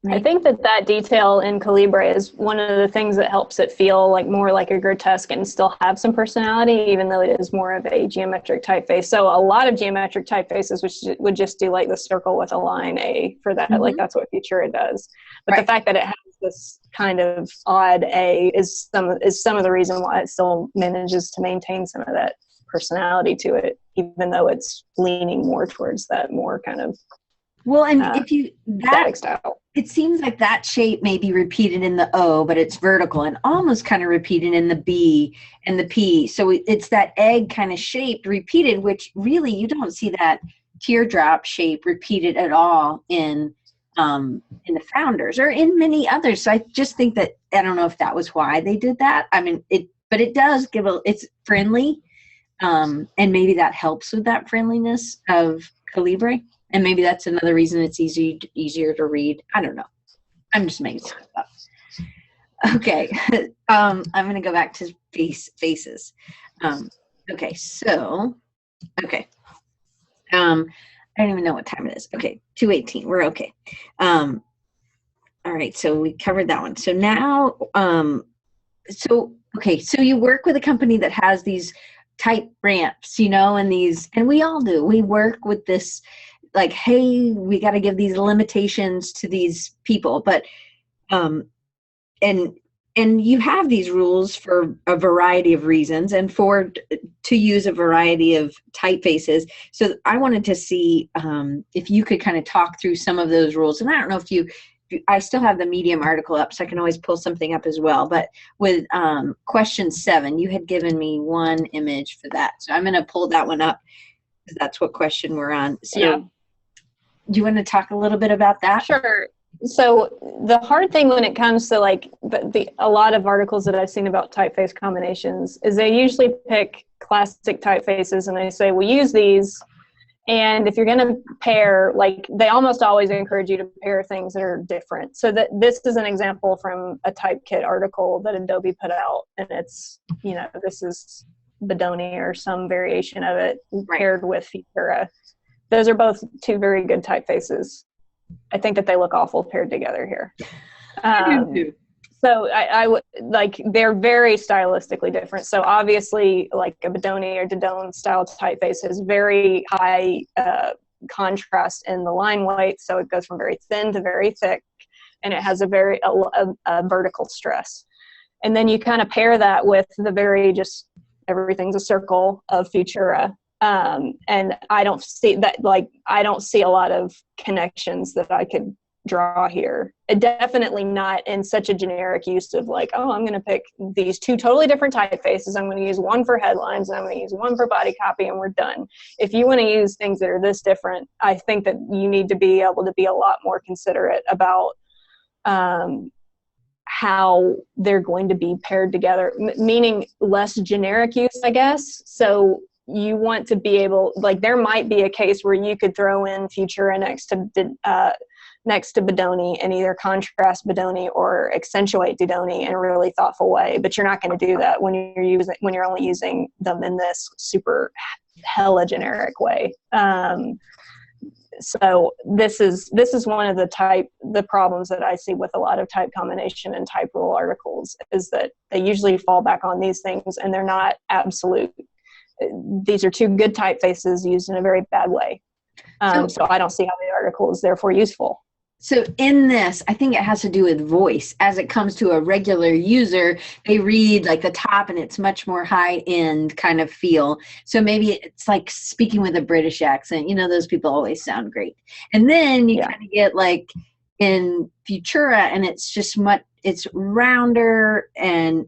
I think that detail in Calibre is one of the things that helps it feel like more like a grotesque and still have some personality, even though it is more of a geometric typeface. So a lot of geometric typefaces would just do like the circle with a line A for that. Mm-hmm. Like that's what Futura does. But right. The fact that it has this kind of odd A is some of the reason why it still manages to maintain some of that personality to it, even though it's leaning more towards that more kind of static style. It seems like that shape may be repeated in the O, but it's vertical, and almost kind of repeated in the B and the P. So it's that egg kind of shape repeated, which really you don't see that teardrop shape repeated at all in the Founders or in many others. So I just think that, I don't know if that was why they did that. But it does it's friendly, and maybe that helps with that friendliness of Calibre. And maybe that's another reason it's easier to read. I don't know. I'm just making stuff up. Okay. I'm going to go back to faces. Okay. So, okay. I don't even know what time it is. Okay. 2:18. We're okay. All right. So we covered that one. So now, so you work with a company that has these type ramps, and we all do. We work with this, like, hey, we got to give these limitations to these people, but and you have these rules for a variety of reasons and to use a variety of typefaces. So I wanted to see if you could kind of talk through some of those rules. And I don't know if I still have the Medium article up, so I can always pull something up as well. But with question 7, you had given me one image for that, so I'm going to pull that one up because that's what question we're on. So. Yeah. Do you want to talk a little bit about that? Sure. So the hard thing when it comes to like a lot of articles that I've seen about typeface combinations is they usually pick classic typefaces and they say, we use these. And if you're going to pair, like they almost always encourage you to pair things that are different. So that this is an example from a Typekit article that Adobe put out. And it's, this is Bethany or some variation of it paired with Futura. Those are both 2 very good typefaces. I think that they look awful paired together here. So I would like, they're very stylistically different. So obviously like a Bethany or Didone style typeface has very high contrast in the line weight. So it goes from very thin to very thick, and it has a very vertical stress. And then you kind of pair that with the very just everything's a circle of Futura. And I don't see that, like, I don't see a lot of connections that I could draw here. Definitely not in such a generic use of like, oh, I'm going to pick these 2 totally different typefaces. I'm going to use one for headlines and I'm going to use one for body copy, and we're done. If you want to use things that are this different, I think that you need to be able to be a lot more considerate about how they're going to be paired together, meaning less generic use, I guess. So you want to be able, like, there might be a case where you could throw in Futura next to Bethany and either contrast Bethany or accentuate Didone in a really thoughtful way. But you're not going to do that when you're only using them in this super hella generic way. So this is one of the problems that I see with a lot of type combination and type rule articles, is that they usually fall back on these things and they're not absolute. These are 2 good typefaces used in a very bad way. So I don't see how the article is therefore useful. So in this, I think it has to do with voice. As it comes to a regular user, they read like the top and it's much more high end kind of feel. So maybe it's like speaking with a British accent. You know, those people always sound great. And then you kind of get like in Futura, and it's just it's rounder, and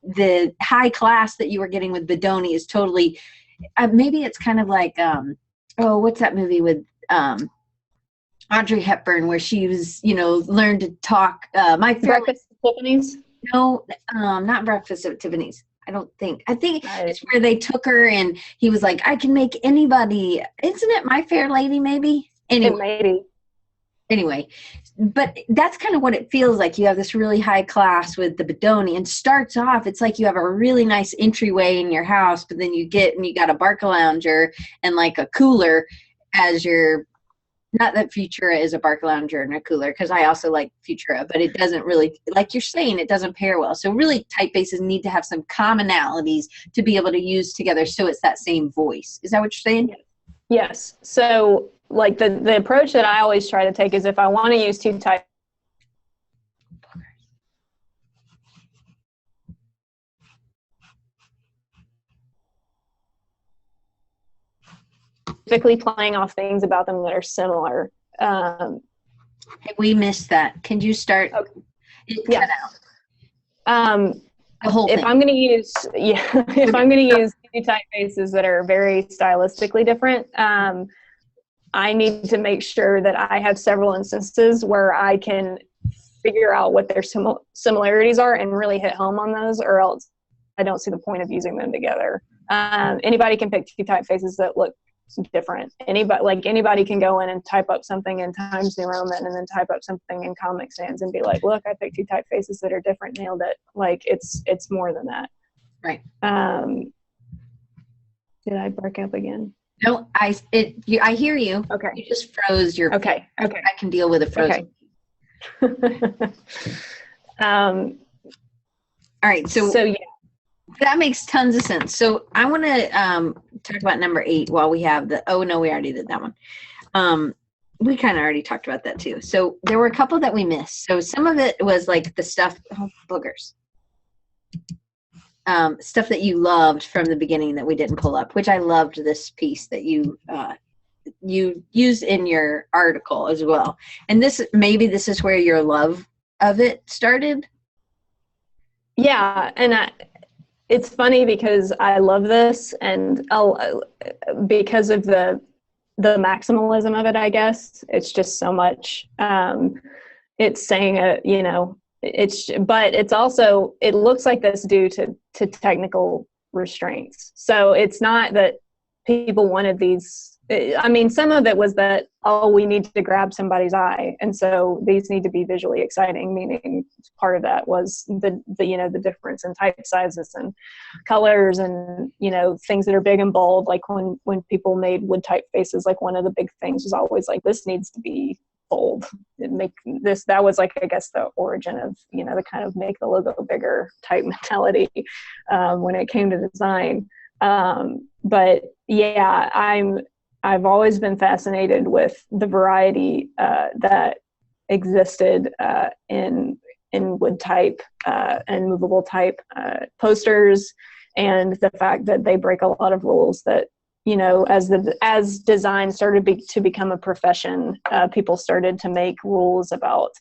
the high class that you were getting with Bethany is totally, maybe it's kind of like, what's that movie with, Audrey Hepburn, where she was, learned to talk. Breakfast at Tiffany's? No, not Breakfast at Tiffany's. I don't think. I think it's where they took her and he was like, I can make anybody. Isn't it My Fair Lady, maybe? Anyway, but that's kind of what it feels like. You have this really high class with the Bethany, and starts off, it's like you have a really nice entryway in your house, but then you got a Barca lounger and like a cooler as your. Not that Futura is a Barca lounger and a cooler, because I also like Futura, but it doesn't really, like you're saying, it doesn't pair well. So really typefaces need to have some commonalities to be able to use together so it's that same voice. Is that what you're saying? Yes. So like the approach that I always try to take is if I want to use two types, typically playing off things about them that are similar. We missed that. Can you start? Okay. Cut out. The whole thing. If I'm going to use two typefaces that are very stylistically different, I need to make sure that I have several instances where I can figure out what their similarities are and really hit home on those, or else I don't see the point of using them together. Anybody can pick two typefaces that look different. Anybody can go in and type up something in Times New Roman and then type up something in Comic Sans and be like, look, I picked two typefaces that are different, nailed it. Like it's more than that. Right. Did I break up again? No, I hear you. Okay. You just froze your. Okay. I can deal with a frozen. Okay. All right. So yeah. That makes tons of sense. So I want to talk about number 8 while we have we already did that one. We kind of already talked about that too. So there were a couple that we missed. So some of it was like the stuff, boogers. Stuff that you loved from the beginning that we didn't pull up, which I loved this piece that you used in your article as well. And this is where your love of it started. Yeah. And it's funny because I love this, and because of the maximalism of it, I guess. It's just so much. It's saying but it's also, it looks like this due to technical restraints. So it's not that people wanted these. I mean, some of it was that, we need to grab somebody's eye, and so these need to be visually exciting, meaning part of that was the difference in type sizes and colors and, things that are big and bold. Like when people made wood typefaces, like one of the big things was always like, this needs to be bold. That was like, I guess, the origin of, the kind of make the logo bigger type mentality when it came to design. But yeah, I've always been fascinated with the variety that existed in wood type and movable type posters, and the fact that they break a lot of rules that, as design started to become a profession, people started to make rules about,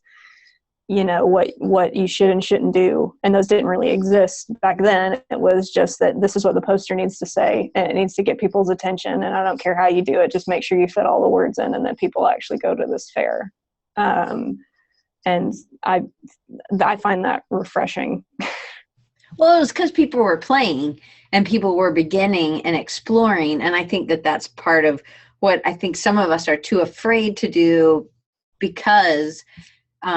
what you should and shouldn't do. And those didn't really exist back then. It was just that this is what the poster needs to say, and it needs to get people's attention. And I don't care how you do it, just make sure you fit all the words in, and that people actually go to this fair. And I find that refreshing. Well, it was because people were playing and people were beginning and exploring. And I think that that's part of what I think some of us are too afraid to do, because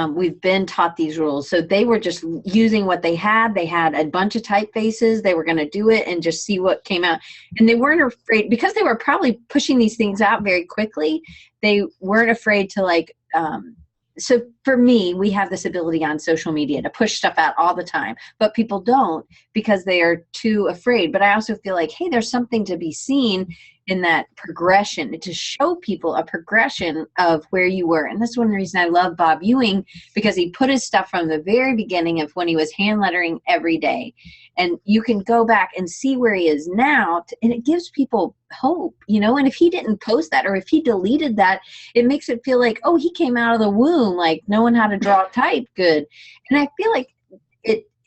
we've been taught these rules. So they were just using what they had. They had a bunch of typefaces. They were going to do it and just see what came out. And they weren't afraid, because they were probably pushing these things out very quickly. They weren't afraid to so for me, we have this ability on social media to push stuff out all the time, but people don't, because they are too afraid. But I also feel like, hey, there's something to be seen in that progression, to show people a progression of where you were. And that's one reason I love Bob Ewing, because he put his stuff from the very beginning of when he was hand lettering every day. And you can go back and see where he is now, and it gives people hope, you know. And if he didn't post that, or if he deleted that, it makes it feel like, oh, he came out of the womb like knowing how to draw type good. And I feel like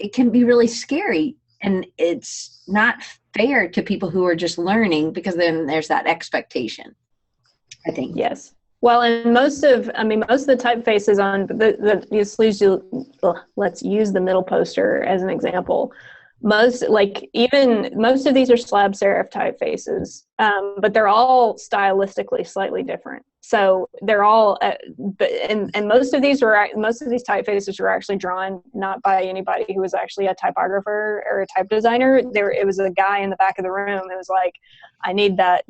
it can be really scary, and it's not fair to people who are just learning, because then there's that expectation, I think. Yes. Well, and most of the typefaces on let's use the middle poster as an example. Most of these are slab serif typefaces, but they're all stylistically slightly different. So they're all, and most of these typefaces were actually drawn not by anybody who was actually a typographer or a type designer. It was a guy in the back of the room. It was like, I need that,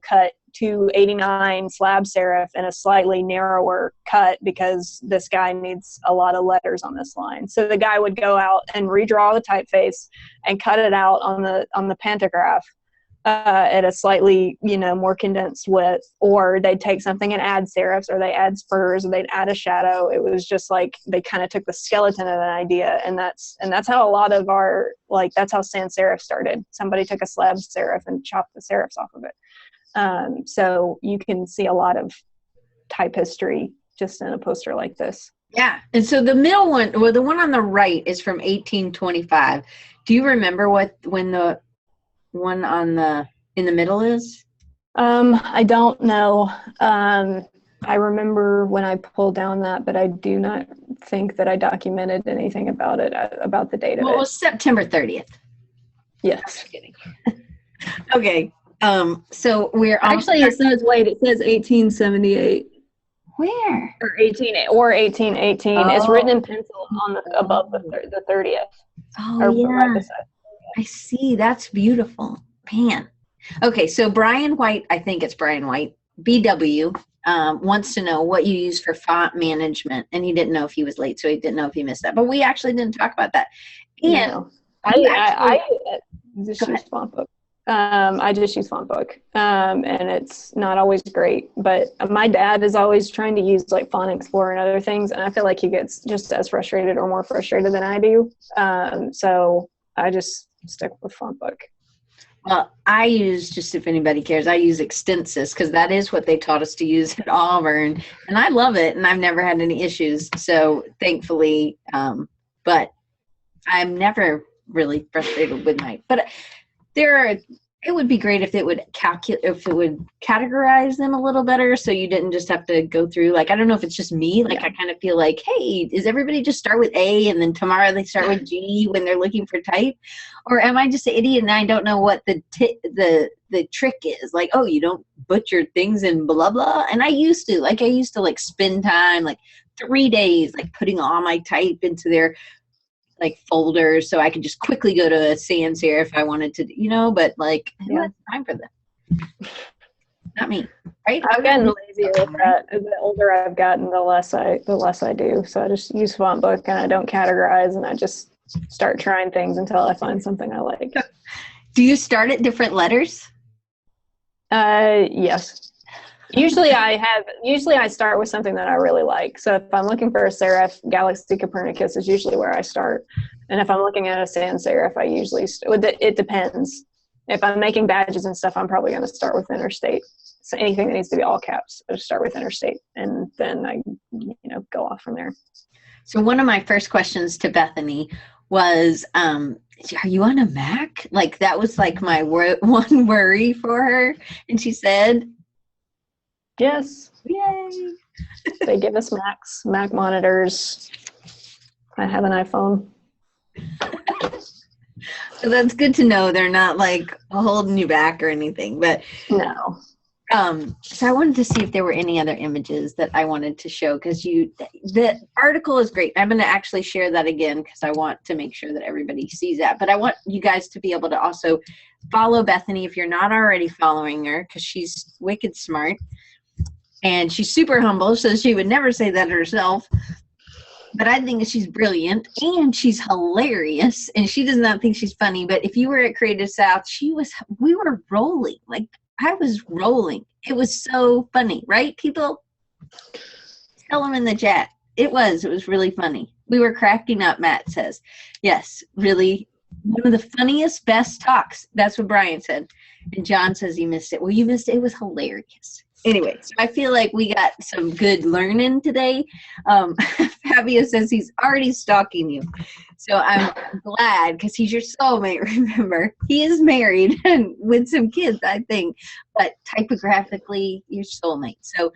cut 289 slab serif in a slightly narrower cut, because this guy needs a lot of letters on this line. So the guy would go out and redraw the typeface and cut it out on the pantograph at a slightly, more condensed width, or they'd take something and add serifs, or they add spurs, or they'd add a shadow. It was just like they kind of took the skeleton of an idea, and that's how a lot of our, that's how sans serif started. Somebody took a slab serif and chopped the serifs off of it. So you can see a lot of type history just in a poster like this. Yeah. And so the middle one, the one on the right, is from 1825. Do you remember when the one in the middle is? I don't know. I remember when I pulled down that, but I do not think that I documented anything about it, about the date of it. Well, it was September 30th. Yes. I'm just kidding. Okay. So we're actually, it says 1878. Where? Or 1818. Oh. It's written in pencil above the 30th. Oh, yeah. I see. That's beautiful. Man. Okay, so Brian White, I think it's Brian White, BW, wants to know what you use for font management, and he didn't know if he was late, so he didn't know if he missed that. But we actually didn't talk about that. And no. I just use FontBook. I just use FontBook, and it's not always great. But my dad is always trying to use Font Explorer and other things, and I feel like he gets just as frustrated or more frustrated than I do. So I just stick with FontBook. Well, I use, just if anybody cares, I use Extensis, because that is what they taught us to use at Auburn, and I love it, and I've never had any issues. So thankfully, but I'm never really frustrated with mine. But it would be great if it would categorize them a little better, so you didn't just have to go through, I don't know if it's just me, I kind of feel like, hey, does everybody just start with A and then tomorrow they start with G when they're looking for type? Or am I just an idiot and I don't know what the trick is? Oh, you don't butcher things and blah blah. And I used to spend time 3 days putting all my type into their folders, so I could just quickly go to a sans serif if I wanted to, but who has time for that? Not me, right? I've gotten lazier with that. The older I've gotten, the less I do. So I just use FontBook, and I don't categorize, and I just start trying things until I find something I like. Do you start at different letters? Yes. Usually I start with something that I really like. So if I'm looking for a serif, Galaxy Copernicus is usually where I start. And if I'm looking at a sans serif, I usually, it depends. If I'm making badges and stuff, I'm probably going to start with Interstate. So anything that needs to be all caps, I just start with Interstate, and then I, go off from there. So one of my first questions to Bethany was, are you on a Mac? That was my one worry for her. And she said, yes. Yay. They give us Mac monitors. I have an iPhone. So that's good to know. They're not holding you back or anything, but no. So I wanted to see if there were any other images that I wanted to show, because the article is great. I'm going to actually share that again, because I want to make sure that everybody sees that. But I want you guys to be able to also follow Bethany if you're not already following her, because she's wicked smart. And she's super humble, so she would never say that herself. But I think she's brilliant, and she's hilarious, and she does not think she's funny. But if you were at Creative South, we were rolling. I was rolling. It was so funny, right, people? Tell them in the chat. It was really funny. We were cracking up, Matt says. Yes, really, one of the funniest, best talks. That's what Brian said. And John says he missed it. Well, you missed it. It was hilarious. Anyway, so I feel like we got some good learning today. Fabio says he's already stalking you. So I'm glad, because he's your soulmate, remember. He is married and with some kids, I think, but typographically, your soulmate. So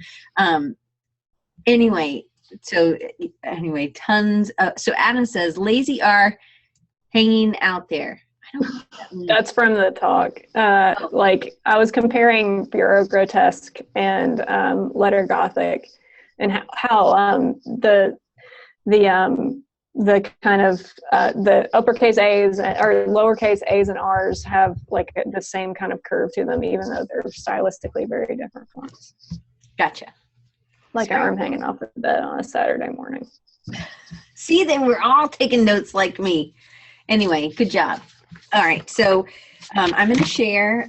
anyway, tons of, so Adam says, lazy are hanging out there. I don't know what that means. That's from the talk. Like, I was comparing Bureau Grotesque and Letter Gothic, and how the kind of the uppercase A's or lowercase A's and R's have like the same kind of curve to them, even though they're stylistically very different fonts. Gotcha. Like an arm hanging off the bed on a Saturday morning. See, they were all taking notes like me. Anyway, good job. All right, so I'm going to share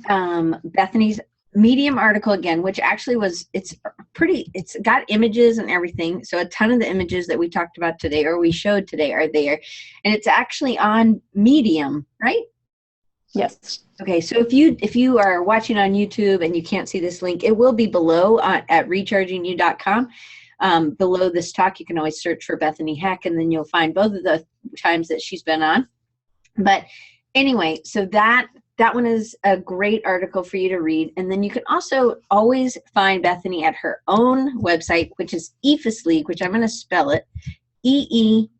Bethany's Medium article again, which actually it's got images and everything. So a ton of the images that we talked about today, or we showed today, are there. And it's actually on Medium, right? Yes. Okay, so if you are watching on YouTube and you can't see this link, it will be below at rechargingyou.com. Below this talk, you can always search for Bethany Heck, and then you'll find both of the times that she's been on. But anyway, so that one is a great article for you to read. And then you can also always find Bethany at her own website, which is EPHUS League, which I'm going to spell it, EEPHUSLEAGUE,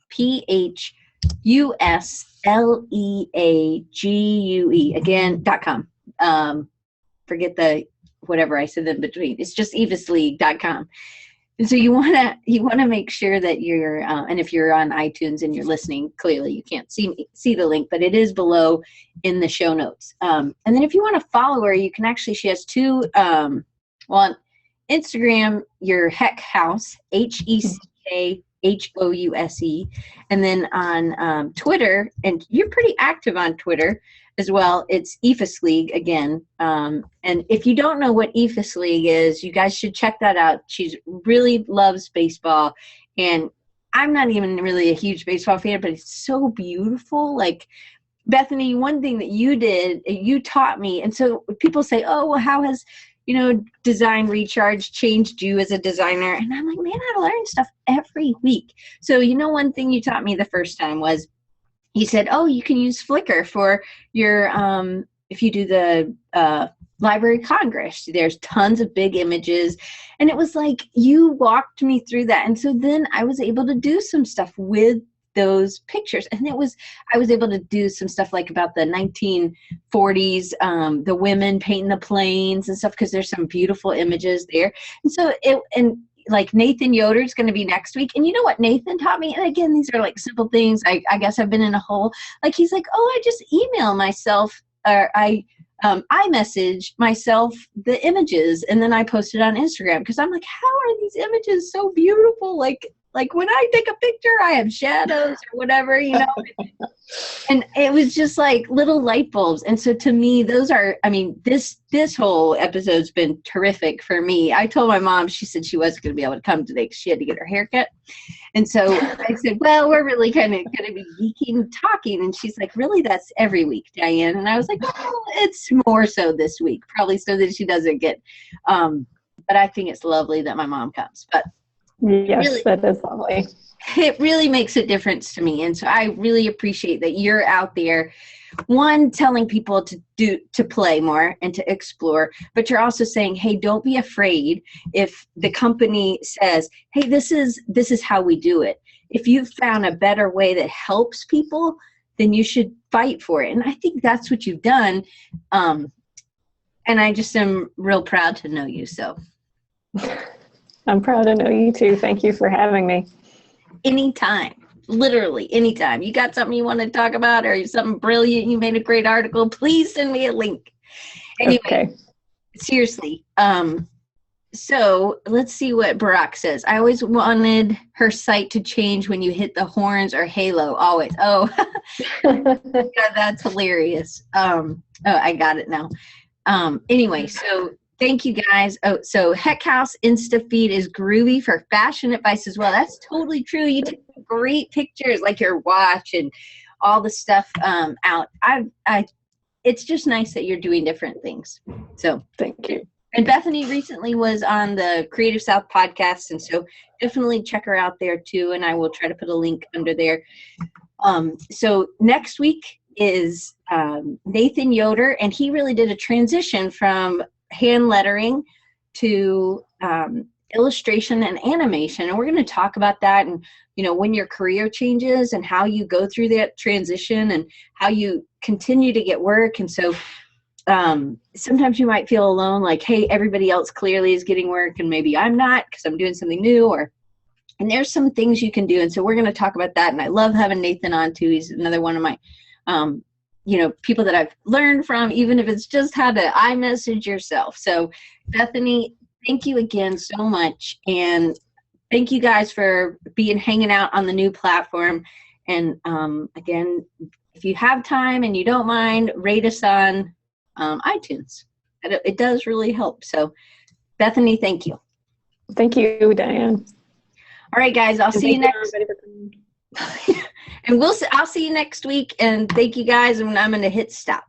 again, .com. Forget the whatever I said in between. It's just EPHUSLeague.com. And so you want to make sure that you're, and if you're on iTunes and you're listening, clearly you can't see the link, but it is below in the show notes. And then if you want to follow her, you can actually, she has two, on Instagram, your Heck House, HECKHOUSE, and then on Twitter, and you're pretty active on Twitter as well, it's EPHUS League again. And if you don't know what EPHUS League is, you guys should check that out. She really loves baseball, and I'm not even really a huge baseball fan, but it's so beautiful. Like, Bethany, one thing that you did, you taught me, and so people say, oh, well, how has, Design Recharge changed you as a designer? And I'm like, man, I learn stuff every week. So, one thing you taught me the first time was, he said, oh, you can use Flickr for your, if you do the Library of Congress, there's tons of big images. And it was like, you walked me through that. And so then I was able to do some stuff with those pictures. And I was able to do some stuff like about the 1940s, the women painting the planes and stuff, because there's some beautiful images there. And so like Nathan Yoder is going to be next week. And you know what Nathan taught me? And again, these are like simple things. I guess I've been in a hole. Like, he's like, oh, I just email myself, or I message myself the images, and then I post it on Instagram, because I'm like, how are these images so beautiful? Like when I take a picture, I have shadows or whatever, and it was just like little light bulbs. And so to me, those are, this whole episode's been terrific for me. I told my mom, she said she wasn't going to be able to come today because she had to get her hair cut. And so I said, well, we're really kind of going to be geeking, talking. And she's like, really, that's every week, Diane? And I was like, well, it's more so this week, probably so that she doesn't get, but I think it's lovely that my mom comes. But yes, really, that is lovely. It really makes a difference to me. And so I really appreciate that you're out there, one, telling people to play more and to explore, but you're also saying, hey, don't be afraid if the company says, hey, this is how we do it. If you've found a better way that helps people, then you should fight for it. And I think that's what you've done. And I just am real proud to know you. So I'm proud to know you too. Thank you for having me. Anytime, literally anytime. You got something you want to talk about, or something brilliant, you made a great article, please send me a link. Anyway, okay. Seriously. So let's see what Barack says. I always wanted her site to change when you hit the horns or halo, always. Oh, God, that's hilarious. Oh, I got it now. Anyway, so thank you guys. Oh, so Heck House Insta feed is groovy for fashion advice as well. That's totally true. You take great pictures, like your watch and all the stuff out. It's just nice that you're doing different things. So thank you. And Bethany recently was on the Creative South podcast, and so definitely check her out there too. And I will try to put a link under there. So next week is Nathan Yoder, and he really did a transition from hand lettering to illustration and animation. And we're going to talk about that, and when your career changes and how you go through that transition and how you continue to get work. And so sometimes you might feel alone, like, hey, everybody else clearly is getting work and maybe I'm not because I'm doing something new, and there's some things you can do. And so we're going to talk about that. And I love having Nathan on too. He's another one of my, people that I've learned from, even if it's just how to iMessage yourself. So Bethany, thank you again so much. And thank you guys for hanging out on the new platform. And again, if you have time and you don't mind, rate us on iTunes. It does really help. So Bethany, thank you. Thank you, Diane. All right, guys, I'll see you next. And I'll see you next week. And thank you guys. And I'm going to hit stop.